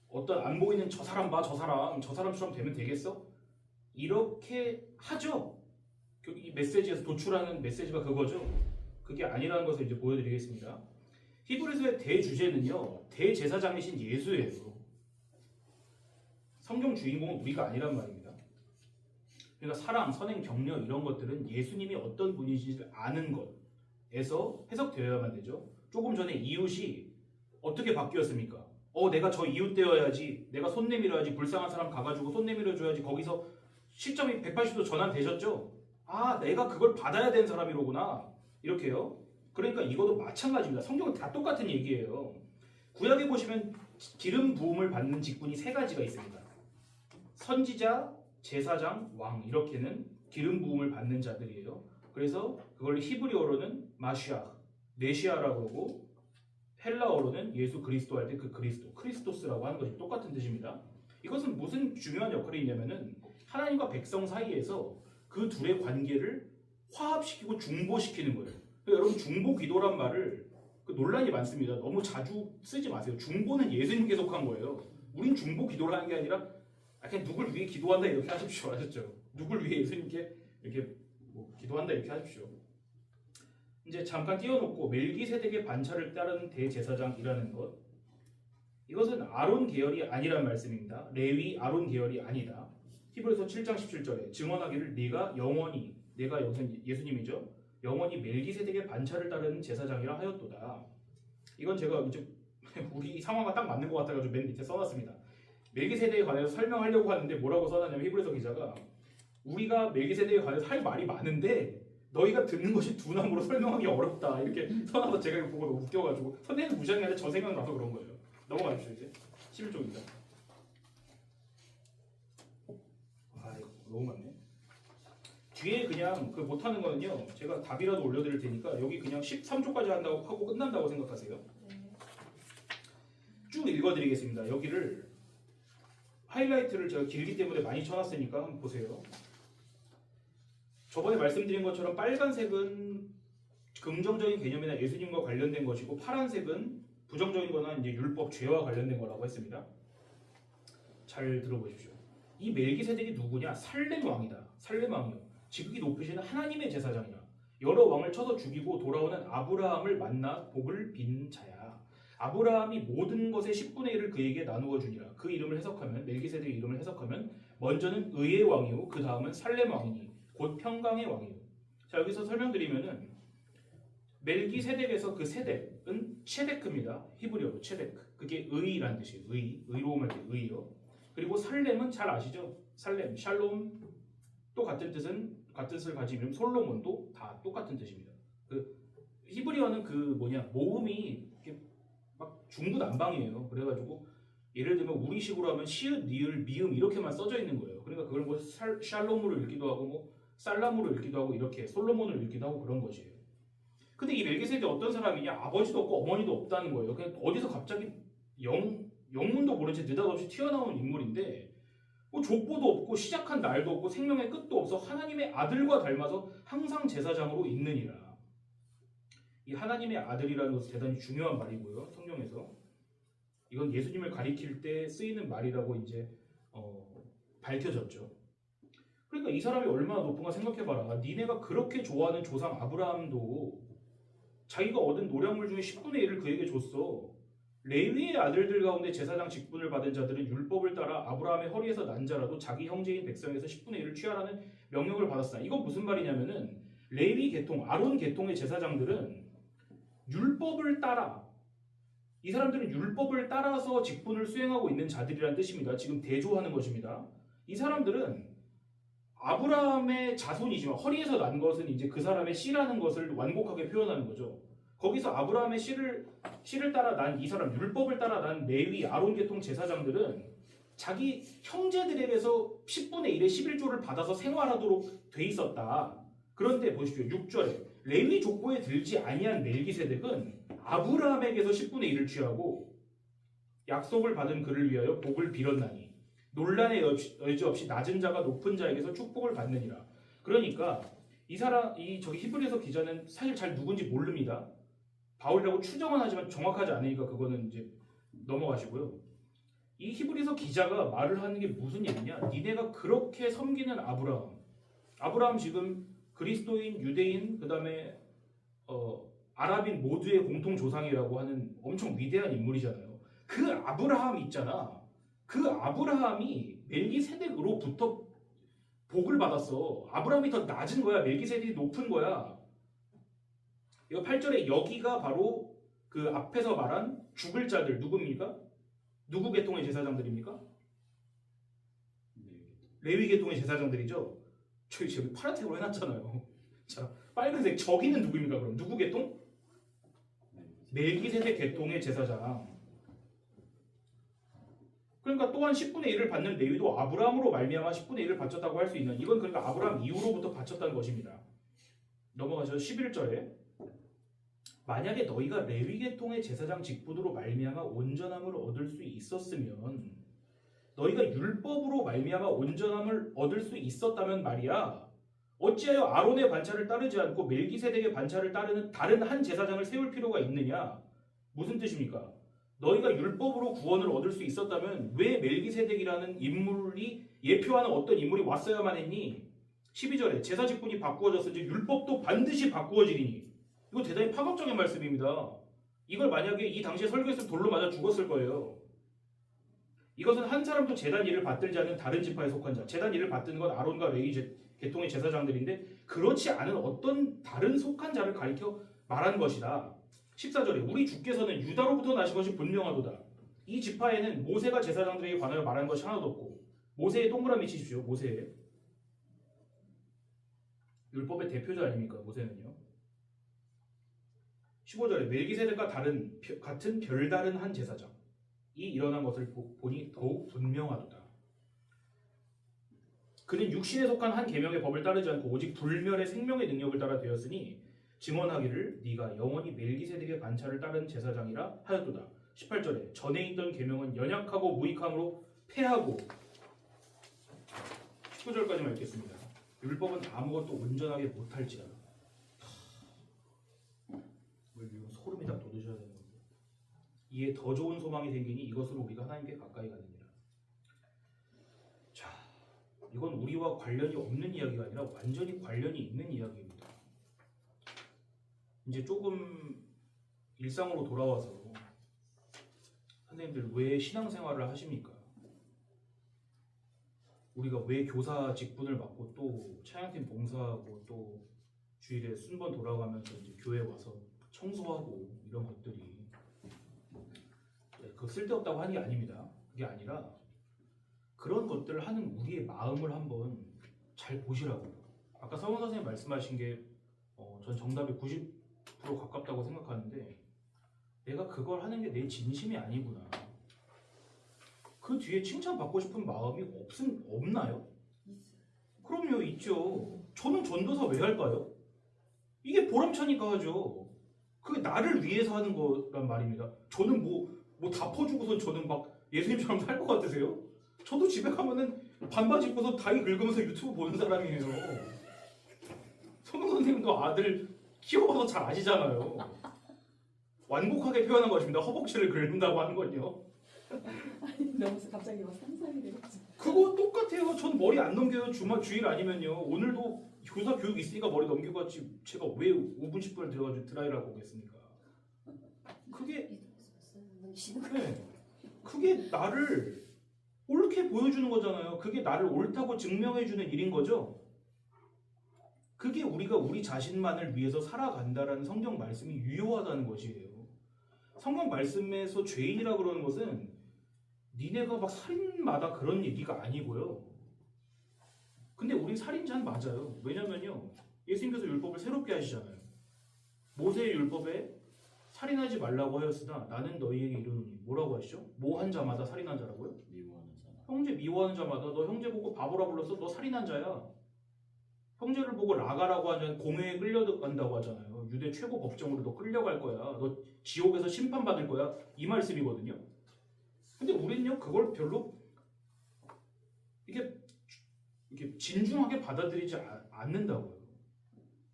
어떤 안 보이는 저 사람 봐 저 사람처럼 되면 되겠어? 이렇게 하죠. 이 메시지에서 도출하는 메시지가 그거죠. 그게 아니라는 것을 이제 보여드리겠습니다. 히브리서의 대주제는요 대제사장이신 예수예요. 성경 주인공은 우리가 아니란 말입니다. 그러니까 사랑, 선행, 격려 이런 것들은 예수님이 어떤 분이신지 아는 것에서 해석되어야만 되죠. 조금 전에 이웃이 어떻게 바뀌었습니까? 내가 저 이웃 되어야지, 내가 손 내밀어야지, 불쌍한 사람 가가지고 손 내밀어줘야지 거기서 시점이 180도 전환되셨죠? 내가 그걸 받아야 되는 사람이로구나. 이렇게요. 그러니까 이것도 마찬가지입니다. 성경은 다 똑같은 얘기예요. 구약에 보시면 기름 부음을 받는 직분이 세 가지가 있습니다. 선지자, 제사장, 왕 이렇게는 기름 부음을 받는 자들이에요. 그래서 그걸 히브리어로는 마시아, 메시아라고 하고 헬라어로는 예수 그리스도 할 때 그 크리스토스라고 하는 것이 똑같은 뜻입니다. 이것은 무슨 중요한 역할이 있냐면은 하나님과 백성 사이에서 그 둘의 관계를 화합시키고 중보시키는 거예요. 그러니까 여러분 중보 기도란 말을 논란이 많습니다. 너무 자주 쓰지 마세요. 중보는 예수님께 속한 거예요. 우린 중보 기도를 하는 게 아니라 그냥 누굴 위해 기도한다 이렇게 하십시오. 아셨죠? 누굴 위해 예수님께 이렇게 뭐 기도한다 이렇게 하십시오. 이제 잠깐 띄워놓고 멜기세덱의 반차를 따르는 대제사장이라는 것, 이것은 아론 계열이 아니란 말씀입니다. 레위 아론 계열이 아니다. 히브리서 7장 17절에 증언하기를 내가 여기서 예수님이죠. 영원히 멜기세덱의 반차를 따르는 제사장이라 하였도다. 이건 제가 이제 우리 상황과 딱 맞는 것 같아가지고 맨 밑에 써놨습니다. 멜기세덱에 관해서 설명하려고 하는데 뭐라고 써놨냐면 히브리서 기자가 우리가 멜기세덱에 관해서 할 말이 많은데 너희가 듣는 것이 두나무로 설명하기 어렵다 이렇게 써놔서 제가 이거 보고 너무 웃겨가지고 선생님 무시하는 게 아니라 저 생각나서 그런 거예요. 넘어가십시오 이제 11쪽입니다. 아 이거 너무 많네. 뒤에 그냥 그 못하는 거는요 제가 답이라도 올려드릴 테니까 여기 그냥 13쪽까지 한다고 하고 끝난다고 생각하세요. 네. 쭉 읽어드리겠습니다. 여기를 하이라이트를 제가 길기 때문에 많이 쳐놨으니까 한번 보세요. 저번에 말씀드린 것처럼 빨간색은 긍정적인 개념이나 예수님과 관련된 것이고 파란색은 부정적인 거나 이제 율법 죄와 관련된 거라고 했습니다. 잘 들어보십시오. 이 멜기세덱이 누구냐? 살렘 왕이다. 살렘 왕이요. 지극히 높으신 하나님의 제사장이야. 여러 왕을 쳐서 죽이고 돌아오는 아브라함을 만나 복을 빈 자야. 아브라함이 모든 것의 10분의 1을 그에게 나누어 주니라. 그 이름을 해석하면 멜기세덱의 이름을 해석하면 먼저는 의의 왕이요 그 다음은 살렘 왕이니 곧 평강의 왕이요. 자 여기서 설명드리면은 멜기세덱에서 그 세덱은 체데크입니다. 히브리어로 체데크. 그게 의란 뜻이에요. 의로움할 때 의요. 그리고 살렘은 잘 아시죠? 살렘, 샬롬 또 같은 뜻을 가진 이름 솔로몬도 다 똑같은 뜻입니다. 그 히브리어는 그 모음이 이렇게 막 중구난방이에요. 그래가지고 예를 들면 우리식으로 하면 시읒, 니을, 미음 이렇게만 써져 있는 거예요. 그러니까 그걸 뭐 샬롬으로 읽기도 하고 뭐 살람으로 읽기도 하고 이렇게 솔로몬을 읽기도 하고 그런 것이에요. 근데 이 멜기세덱이 어떤 사람이냐? 아버지도 없고 어머니도 없다는 거예요. 그냥 어디서 갑자기 영문도 모른 채 느닷없이 튀어나온 인물인데 뭐 족보도 없고 시작한 날도 없고 생명의 끝도 없어 하나님의 아들과 닮아서 항상 제사장으로 있느니라. 이 하나님의 아들이라는 것은 대단히 중요한 말이고요. 성경에서 이건 예수님을 가리킬 때 쓰이는 말이라고 이제 밝혀졌죠. 그러니까 이 사람이 얼마나 높은가 생각해봐라. 니네가 그렇게 좋아하는 조상 아브라함도 자기가 얻은 노량물 중에 10분의 1을 그에게 줬어. 레위의 아들들 가운데 제사장 직분을 받은 자들은 율법을 따라 아브라함의 허리에서 난 자라도 자기 형제인 백성에서 10분의 1을 취하라는 명령을 받았으나 이건 무슨 말이냐면은 레위 계통, 아론 계통의 제사장들은 율법을 따라 이 사람들은 율법을 따라서 직분을 수행하고 있는 자들이라는 뜻입니다. 지금 대조하는 것입니다. 이 사람들은 아브라함의 자손이지만 허리에서 난 것은 이제 그 사람의 씨라는 것을 완곡하게 표현하는 거죠. 거기서 아브라함의 씨를 따라 난 이 사람, 율법을 따라 난 레위, 아론 계통 제사장들은 자기 형제들에게서 10분의 1의 11조를 받아서 생활하도록 돼 있었다. 그런데 보십시오. 6절에 레위 족보에 들지 아니한 멜기세덱은 아브라함에게서 10분의 1을 취하고 약속을 받은 그를 위하여 복을 빌었나니 논란의 여지 없이 낮은 자가 높은 자에게서 축복을 받느니라. 그러니까 저기 히브리서 기자는 사실 잘 누군지 모릅니다. 바울이라고 추정은 하지만 정확하지 않으니까 그거는 이제 넘어가시고요. 이 히브리서 기자가 말을 하는 게 무슨 얘기냐? 니네가 그렇게 섬기는 아브라함 지금 그리스도인, 유대인, 그 다음에 아랍인 모두의 공통 조상이라고 하는 엄청 위대한 인물이잖아요. 그 아브라함 있잖아. 그 아브라함이 멜기세덱으로부터 복을 받았어. 아브라함이 더 낮은 거야. 멜기세덱이 높은 거야. 이거 8절에 여기가 바로 그 앞에서 말한 죽을 자들 누굽니까? 누구 계통의 제사장들입니까? 레위 계통의 제사장들이죠. 저기 파란색으로 해놨잖아요. 자, 빨간색 저기는 누구입니까? 그럼 누구 계통? 멜기세덱 계통의 제사장. 그러니까 또한 10분의 1을 받는 레위도 아브라함으로 말미암아 10분의 1을 바쳤다고 할 수 있는, 이건 그러니까 아브라함 이후로부터 바쳤다는 것입니다. 넘어가셔서 11절에 만약에 너희가 레위 계통의 제사장 직분으로 말미암아 온전함을 얻을 수 있었으면, 너희가 율법으로 말미암아 온전함을 얻을 수 있었다면 말이야, 어찌하여 아론의 반차를 따르지 않고 멜기세덱의 반차를 따르는 다른 한 제사장을 세울 필요가 있느냐? 무슨 뜻입니까? 너희가 율법으로 구원을 얻을 수 있었다면 왜 멜기세덱이라는 인물이 예표하는 어떤 인물이 왔어야만 했니? 12절에 제사 직분이 바꾸어졌은지 율법도 반드시 바꾸어지리니. 이거 대단히 파격적인 말씀입니다. 이걸 만약에 이 당시에 설교했으면 돌로 맞아 죽었을 거예요. 이것은 한 사람도 제단 일을 받들지 않는 다른 지파에 속한 자. 제단 일을 받드는 건 아론과 레위 계통의 제사장들인데 그렇지 않은 어떤 다른 속한 자를 가리켜 말한 것이다. 14절에 우리 주께서는 유다로부터 나신 것이 분명하도다. 이 지파에는 모세가 제사장들에게 관하여 말한 것이 하나도 없고 모세의 동그라미 치십시오. 모세의 율법의 대표자 아닙니까? 모세는요. 15절에 멜기세덱과 같은 별다른 한 제사장이 일어난 것을 보니 더욱 분명하도다. 그는 육신에 속한 한 계명의 법을 따르지 않고 오직 불멸의 생명의 능력을 따라 되었으니 증언하기를 네가 영원히 멜기세덱의 반차를 따른 제사장이라 하였도다. 18절에 전에 있던 계명은 연약하고 무익함으로 패하고 19절까지만 읽겠습니다. 율법은 아무것도 온전하게 못할지라. 소름이 딱 돋으셔야 되는 건데. 이에 더 좋은 소망이 생기니 이것으로 우리가 하나님께 가까이 가느니라. 자, 이건 우리와 관련이 없는 이야기가 아니라 완전히 관련이 있는 이야기입니다. 이제 조금 일상으로 돌아와서 선생님들 왜 신앙생활을 하십니까? 우리가 왜 교사 직분을 맡고 또 찬양팀 봉사하고 또 주일에 순번 돌아가면서 이제 교회 와서 청소하고 이런 것들이 그 쓸데없다고 하는 게 아닙니다. 그게 아니라 그런 것들을 하는 우리의 마음을 한번 잘 보시라고요. 아까 서원 선생님 말씀하신 게 전 정답이 90% 가깝다고 생각하는데 내가 그걸 하는 게 내 진심이 아니구나. 그 뒤에 칭찬받고 싶은 마음이 없나요? 그럼요, 있죠. 저는 전도사 왜 할까요? 이게 보람차니까 하죠. 그게 나를 위해서 하는 거란 말입니다. 저는 뭐 다 퍼주고선 저는 막 예수님처럼 살 것 같으세요? 저도 집에 가면은 반바지 입고서 다이 긁으면서 유튜브 보는 사람이에요. 성경 선생님도 아들 키워봐서 잘 아시잖아요. 완곡하게 표현한 것입니다. 허벅지를 긁는다고 하는 건요. 아니 너무 갑자기 막 상상이 돼가지고. 그거 똑같아요. 전 머리 안 넘겨요. 주일 아니면요. 오늘도 교사 교육 있으니까 머리 넘기고 왔지. 제가 왜 5분 10분을 들어가지고 드라이를 하고 오겠습니까? 그게 나를 옳게 보여주는 거잖아요. 그게 나를 옳다고 증명해주는 일인 거죠. 그게 우리가 우리 자신만을 위해서 살아간다라는 성경 말씀이 유효하다는 것이에요. 성경 말씀에서 죄인이라 그러는 것은 니네가 막 살인마다 그런 얘기가 아니고요. 근데 우리 살인자는 맞아요. 왜냐면요. 예수님께서 율법을 새롭게 하시잖아요. 모세의 율법에 살인하지 말라고 하였으나 나는 너희에게 이르노니 뭐라고 하시죠? 모한 자마다 살인한 자라고요? 미워하는 사람. 형제 미워하는 자마다 너 형제 보고 바보라 불렀어? 너 살인한 자야. 형제를 보고 라가라고 하면 공회에 끌려간다고 하잖아요. 유대 최고 법정으로 너 끌려갈 거야. 너 지옥에서 심판받을 거야. 이 말씀이거든요. 근데 우리는요 그걸 별로 이게 진중하게 받아들이지 않는다고요.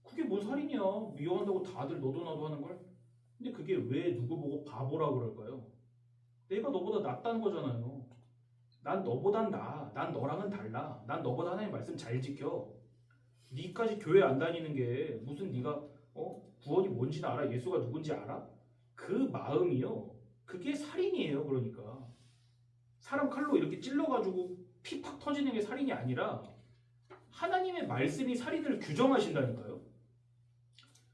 그게 뭔 살인이야. 미워한다고 다들 너도 나도 하는 걸. 근데 그게 왜 누구 보고 바보라 그럴까요? 내가 너보다 낫다는 거잖아요. 난 너보단 나아. 난 너랑은 달라. 난 너보다 하나님 말씀 잘 지켜. 니까지 교회 안 다니는 게 무슨 네가 구원이 뭔지는 알아? 예수가 누군지 알아? 그 마음이요. 그게 살인이에요. 그러니까 사람 칼로 이렇게 찔러가지고 피 팍 터지는 게 살인이 아니라 하나님의 말씀이 살인을 규정하신다니까요.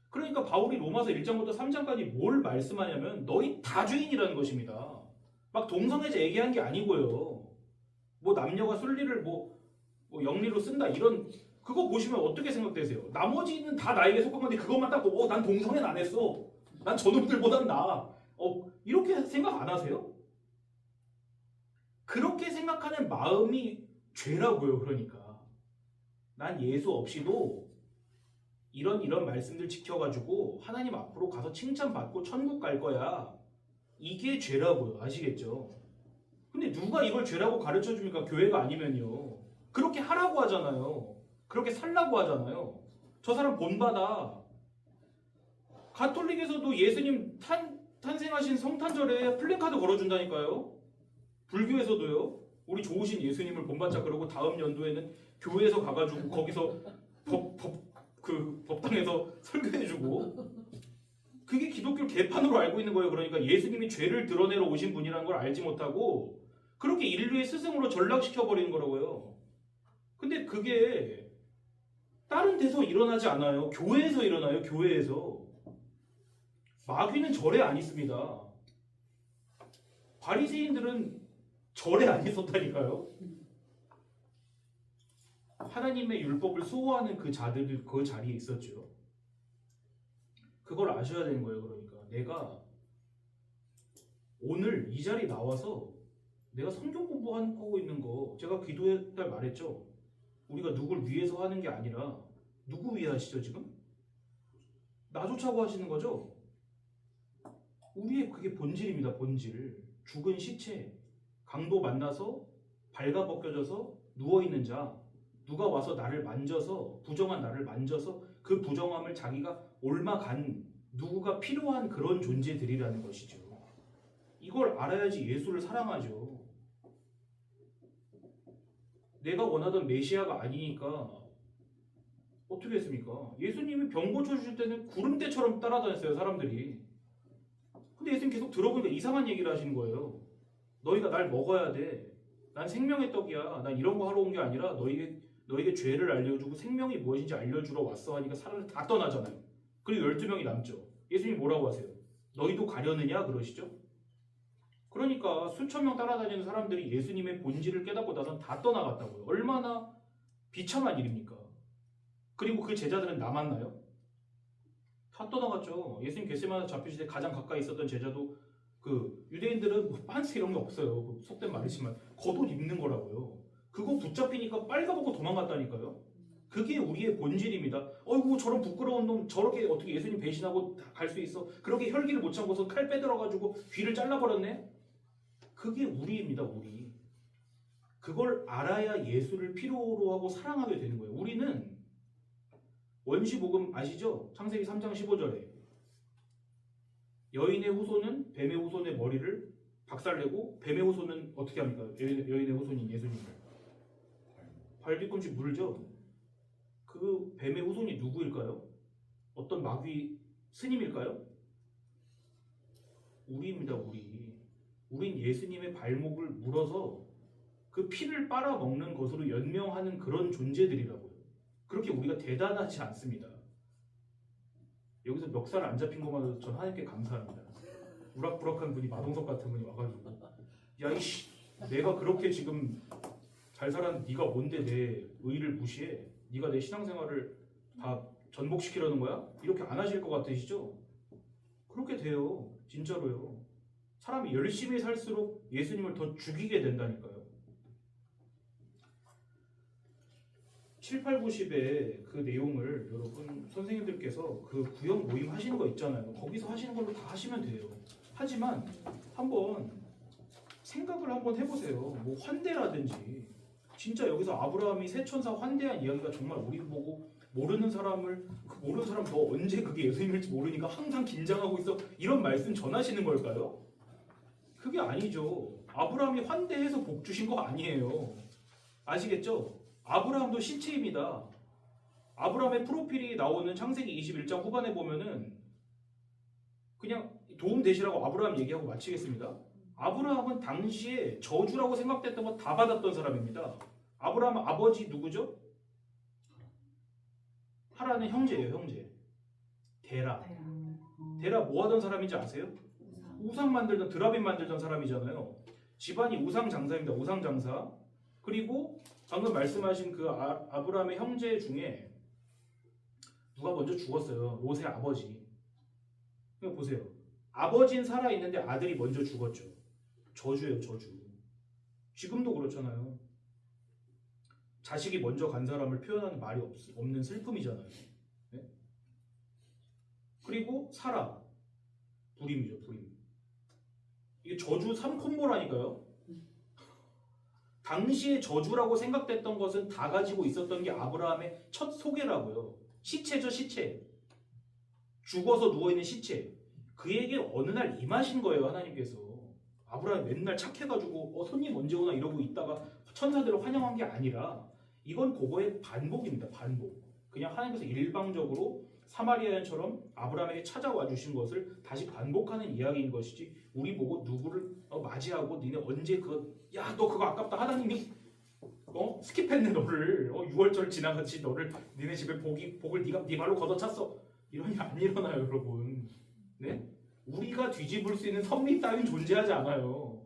그러니까 바울이 로마서 1장부터 3장까지 뭘 말씀하냐면 너희 다 죄인이라는 것입니다. 막 동성애자 얘기한 게 아니고요. 뭐 남녀가 순리를 뭐 영리로 쓴다 이런 그거 보시면 어떻게 생각되세요? 나머지는 다 나에게 속한 건데 그것만 딱 보고 난 동성애는 안 했어. 난 저놈들보단 나아. 이렇게 생각 안 하세요? 그렇게 생각하는 마음이 죄라고요. 그러니까 난 예수 없이도 이런 말씀들 지켜가지고 하나님 앞으로 가서 칭찬받고 천국 갈 거야. 이게 죄라고요. 아시겠죠? 근데 누가 이걸 죄라고 가르쳐줍니까? 교회가 아니면요. 그렇게 하라고 하잖아요. 그렇게 살라고 하잖아요. 저 사람 본받아. 가톨릭에서도 예수님 탄생하신 성탄절에 플래카드 걸어준다니까요. 불교에서도요. 우리 좋으신 예수님을 본받자 그러고 다음 연도에는 교회에서 가가지고 거기서 법당에서 설교해주고 그게 기독교 개판으로 알고 있는 거예요. 그러니까 예수님이 죄를 드러내러 오신 분이라는 걸 알지 못하고 그렇게 인류의 스승으로 전락시켜버리는 거라고요. 근데 그게 다른 데서 일어나지 않아요. 교회에서 일어나요. 교회에서. 마귀는 절에 안 있습니다. 바리새인들은 절에 안 있었다니까요. 하나님의 율법을 수호하는 그 자들이 그 자리에 있었죠. 그걸 아셔야 되는 거예요. 그러니까 내가 오늘 이 자리에 나와서 내가 성경 공부하고 있는 거 제가 기도회 때 말했죠. 우리가 누굴 위해서 하는 게 아니라 누구 위해 하시죠 지금? 나 좋자고 하시는 거죠? 우리의 그게 본질입니다. 본질. 죽은 시체, 강도 만나서 발가벗겨져서 누워있는 자, 누가 와서 나를 만져서 부정한 나를 만져서 그 부정함을 자기가 옮아간 누구가 필요한 그런 존재들이라는 것이죠. 이걸 알아야지 예수를 사랑하죠. 내가 원하던 메시아가 아니니까 어떻게 했습니까? 예수님이 병 고쳐주실 때는 구름대처럼 따라다녔어요. 사람들이. 근데 예수님 계속 들어보니까 이상한 얘기를 하시는 거예요. 너희가 날 먹어야 돼. 난 생명의 떡이야. 난 이런 거 하러 온 게 아니라 너에게 죄를 알려주고 생명이 무엇인지 알려주러 왔어 하니까 사람들 다 떠나잖아요. 그리고 12명이 남죠. 예수님이 뭐라고 하세요? 너희도 가려느냐? 그러시죠. 그러니까 수천 명 따라다니는 사람들이 예수님의 본질을 깨닫고 나선 다 떠나갔다고요. 얼마나 비참한 일입니까? 그리고 그 제자들은 남았나요? 다 떠나갔죠. 예수님 겟세마네 잡히실 때 가장 가까이 있었던 제자도 그 유대인들은 뭐 반스 이런 게 없어요. 속된 말이지만 겉옷 입는 거라고요. 그거 붙잡히니까 빨가벗고 도망갔다니까요. 그게 우리의 본질입니다. 어이구 저런 부끄러운 놈 저렇게 어떻게 예수님 배신하고 갈 수 있어. 그렇게 혈기를 못 참고서 칼 빼들어가지고 귀를 잘라버렸네. 그게 우리입니다. 우리. 그걸 알아야 예수를 필요로 하고 사랑하게 되는 거예요. 우리는 원시복음 아시죠? 창세기 3장 15절에 여인의 후손은 뱀의 후손의 머리를 박살내고 뱀의 후손은 어떻게 합니까? 여인의 후손인 예수님을 발뒤꿈치 물죠. 그 뱀의 후손이 누구일까요? 어떤 마귀 스님일까요? 우리입니다. 우린 예수님의 발목을 물어서 그 피를 빨아먹는 것으로 연명하는 그런 존재들이라고요. 그렇게 우리가 대단하지 않습니다. 여기서 멱살 안 잡힌 것만으로도 전 하나님께 감사합니다. 우락부락한 분이 마동석 같은 분이 와가지고 야 이씨 내가 그렇게 지금 잘 살았는데 네가 뭔데 내 의를 무시해? 네가 내 신앙생활을 다 전복시키려는 거야? 이렇게 안 하실 것 같으시죠? 그렇게 돼요. 진짜로요. 사람이 열심히 살수록 예수님을 더 죽이게 된다니까요. 7, 8, 90의 그 내용을 여러분 선생님들께서 그 구역 모임 하시는 거 있잖아요. 거기서 하시는 걸로 다 하시면 돼요. 하지만 한번 생각을 한번 해보세요. 뭐 환대라든지 진짜 여기서 아브라함이 새천사 환대한 이야기가 정말 우리 보고 모르는 사람을 모르는 사람 너 언제 그게 예수님일지 모르니까 항상 긴장하고 있어 이런 말씀 전하시는 걸까요? 그게 아니죠. 아브라함이 환대해서 복 주신 거 아니에요. 아시겠죠? 아브라함도 시체입니다. 아브라함의 프로필이 나오는 창세기 21장 후반에 보면은 그냥 도움 되시라고 아브라함 얘기하고 마치겠습니다. 아브라함은 당시에 저주라고 생각됐던 거 다 받았던 사람입니다. 아브라함 아버지 누구죠? 하라는 형제예요. 형제. 데라. 데라 뭐 하던 사람인지 아세요? 우상 만들던 드라빔 만들던 사람이잖아요. 집안이 우상 장사입니다. 우상 장사. 그리고 방금 말씀하신 그 아브라함의 형제 중에 누가 먼저 죽었어요. 롯의 아버지. 그러니까 보세요. 아버지는 살아있는데 아들이 먼저 죽었죠. 저주예요. 저주. 지금도 그렇잖아요. 자식이 먼저 간 사람을 표현하는 말이 없는 슬픔이잖아요. 네? 그리고 사라. 불임이죠. 불임. 이게 저주 3콤보라니까요. 당시에 저주라고 생각됐던 것은 다 가지고 있었던 게 아브라함의 첫 소개라고요. 시체죠. 시체. 죽어서 누워있는 시체. 그에게 어느 날 임하신 거예요. 하나님께서. 아브라함이 맨날 착해가지고 손님 언제 오나 이러고 있다가 천사들을 환영한 게 아니라 이건 그거의 반복입니다. 반복. 그냥 하나님께서 일방적으로 사마리아인처럼 아브라함에게 찾아와 주신 것을 다시 반복하는 이야기인 것이지 우리 보고 누구를 맞이하고 니네 언제 너 그거 아깝다 하나님이 스킵했네 너를 6월절 지나같이 너를 니네 집에 복을 네 발로 걷어찼어 이런 일 안 일어나요 여러분. 네? 우리가 뒤집을 수 있는 섭리 따윈 존재하지 않아요.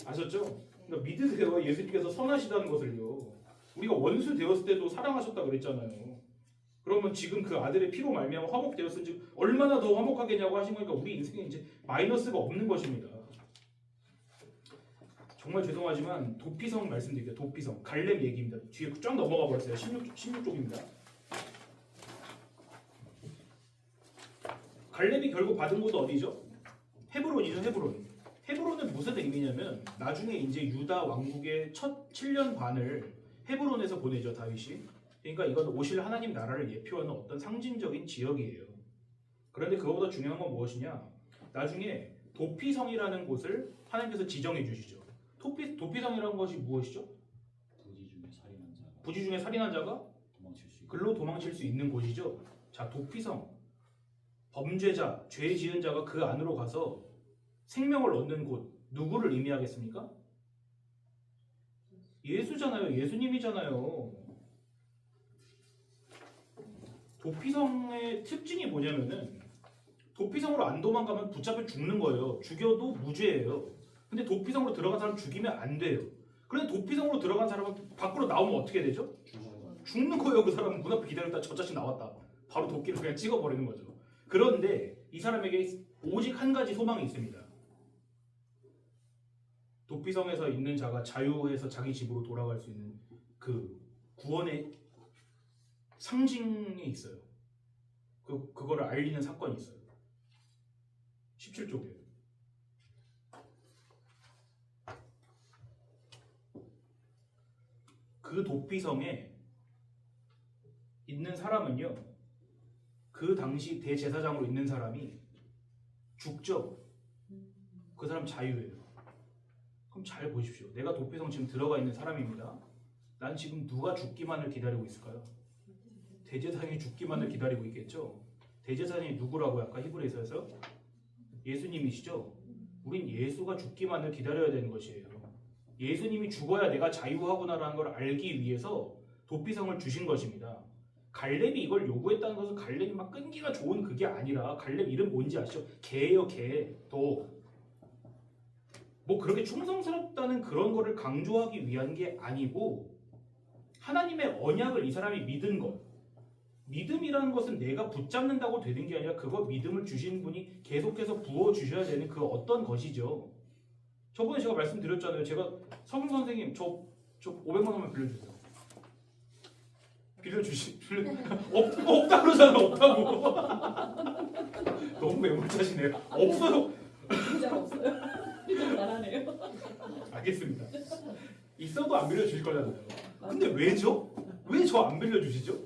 아셨죠? 그러니까 믿으세요. 예수님께서 선하시다는 것을요. 우리가 원수 되었을 때도 사랑하셨다 그랬잖아요. 그러면 지금 그 아들의 피로 말미암아 화목되었은지 얼마나 더 화목하겠냐고 하신 거니까 우리 인생에 이제 마이너스가 없는 것입니다. 정말 죄송하지만 도피성 말씀드릴게요. 도피성 갈렙 얘기입니다. 뒤에 쫙 넘어가 버렸어요. 16쪽입니다. 갈렙이 결국 받은 곳은 어디죠? 헤브론이죠. 헤브론은 무슨 의미냐면 나중에 이제 유다 왕국의 첫 7년 반을 헤브론에서 보내죠. 다윗이. 그러니까 이건 오실 하나님 나라를 예표하는 어떤 상징적인 지역이에요. 그런데 그거보다 중요한 건 무엇이냐? 나중에 도피성이라는 곳을 하나님께서 지정해 주시죠. 도피성이라는 것이 무엇이죠? 부지 중에 살인한 자가 글로 도망칠 수 있는 곳이죠. 자, 도피성. 범죄자, 죄 지은 자가 그 안으로 가서 생명을 얻는 곳. 누구를 의미하겠습니까? 예수잖아요. 예수님이잖아요. 도피성의 특징이 뭐냐면은 도피성으로 안 도망가면 붙잡혀 죽는 거예요. 죽여도 무죄예요. 근데 도피성으로 들어간 사람 죽이면 안 돼요. 그런데 도피성으로 들어간 사람은 밖으로 나오면 어떻게 되죠? 죽는 거예요. 그 사람은 문 앞에 기다렸다 저 자식 나왔다. 바로 도끼를 그냥 찍어버리는 거죠. 그런데 이 사람에게 오직 한 가지 소망이 있습니다. 도피성에서 있는 자가 자유해서 자기 집으로 돌아갈 수 있는 그 구원의 상징이 있어요. 그거를 알리는 사건이 있어요. 17쪽이에요. 그 도피성에 있는 사람은요, 그 당시 대제사장으로 있는 사람이 죽죠. 그 사람 자유예요. 그럼 잘 보십시오. 내가 도피성 지금 들어가 있는 사람입니다. 난 지금 누가 죽기만을 기다리고 있을까요? 대제사장이 죽기만을 기다리고 있겠죠. 대제사장이 누구라고요? 아까 히브리서에서 예수님이시죠. 우린 예수가 죽기만을 기다려야 되는 것이에요. 예수님이 죽어야 내가 자유하구나라는 걸 알기 위해서 도피성을 주신 것입니다. 갈렙이 이걸 요구했다는 것은 갈렙이 막 끈기가 좋은 그게 아니라 갈렙 이름 뭔지 아시죠? 개예요, 개. 뭐 그렇게 충성스럽다는 그런 거를 강조하기 위한 게 아니고 하나님의 언약을 이 사람이 믿은 것. 믿음이라는 것은 내가 붙잡는다고 되는 게 아니라 그거 믿음을 주신 분이 계속해서 부어주셔야 되는 그 어떤 것이죠. 저번에 제가 말씀드렸잖아요. 제가 성경 선생님 저 500만 원만 빌려주세요. 없다 그러잖아. 없다고. 너무 매몰차시네요. 없어요. 진짜 없어요. 진짜 잘하네요. 알겠습니다. 있어도 안 빌려주실 거잖아요. 근데 왜죠? 왜 저 안 빌려주시죠?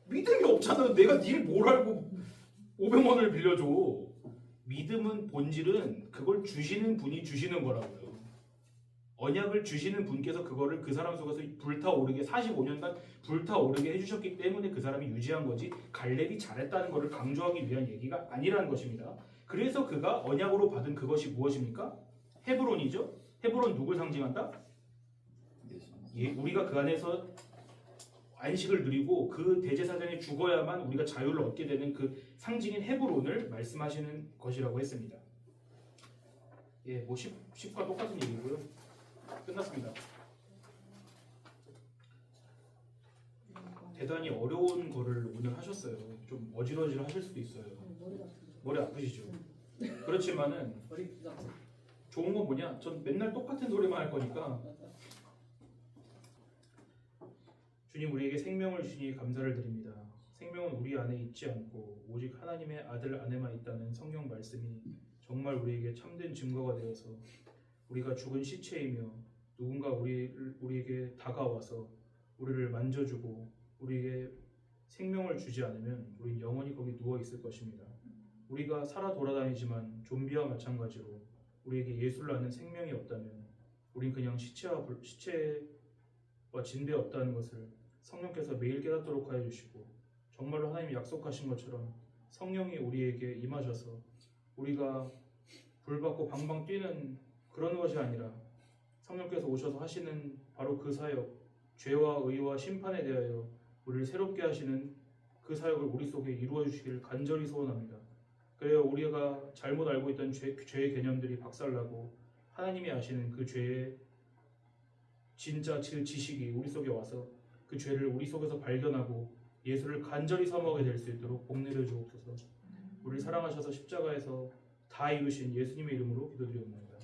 믿음이 없잖아요. 내가 닐 뭘 알고 500만 원을 빌려줘. 믿음은 본질은 그걸 주시는 분이 주시는 거라고요. 언약을 주시는 분께서 그거를 그 사람 속에서 불타오르게 45년간 불타오르게 해주셨기 때문에 그 사람이 유지한 거지 갈렙이 잘했다는 것을 강조하기 위한 얘기가 아니라는 것입니다. 그래서 그가 언약으로 받은 그것이 무엇입니까? 헤브론이죠. 헤브론 누굴 상징한다? 우리가 그 안에서 안식을 누리고 그 대제사장이 죽어야만 우리가 자유를 얻게 되는 그 상징인 헤브론을 말씀하시는 것이라고 했습니다. 뭐 10과 똑같은 얘기고요. 끝났습니다. 대단히 어려운 거를 오늘 하셨어요. 좀 어지러질 하실 수도 있어요. 머리 아프시죠? 그렇지만은 좋은 건 뭐냐? 전 맨날 똑같은 소리만 할 거니까 주님 우리에게 생명을 주시니 감사를 드립니다. 생명은 우리 안에 있지 않고 오직 하나님의 아들 안에만 있다는 성경 말씀이 정말 우리에게 참된 증거가 되어서 우리가 죽은 시체이며 누군가 우리에게 다가와서 우리를 만져주고 우리에게 생명을 주지 않으면 우린 영원히 거기 누워 있을 것입니다. 우리가 살아 돌아다니지만 좀비와 마찬가지로 우리에게 예수를 아는 생명이 없다면 우린 그냥 시체와 진배 없다는 것을 성령께서 매일 깨닫도록 하여 주시고 정말로 하나님이 약속하신 것처럼 성령이 우리에게 임하셔서 우리가 불받고 방방 뛰는 그런 것이 아니라 성령께서 오셔서 하시는 바로 그 사역, 죄와 의와 심판에 대하여 우리를 새롭게 하시는 그 사역을 우리 속에 이루어 주시기를 간절히 소원합니다. 그래야 우리가 잘못 알고 있던 죄의 개념들이 박살나고 하나님이 아시는 그 죄의 진짜 그 지식이 우리 속에 와서 그 죄를 우리 속에서 발견하고 예수를 간절히 사모하게 될 수 있도록 복 내려 주옵소서. 우리를 사랑하셔서 십자가에서 다 이루신 예수님의 이름으로 기도드리옵나이다.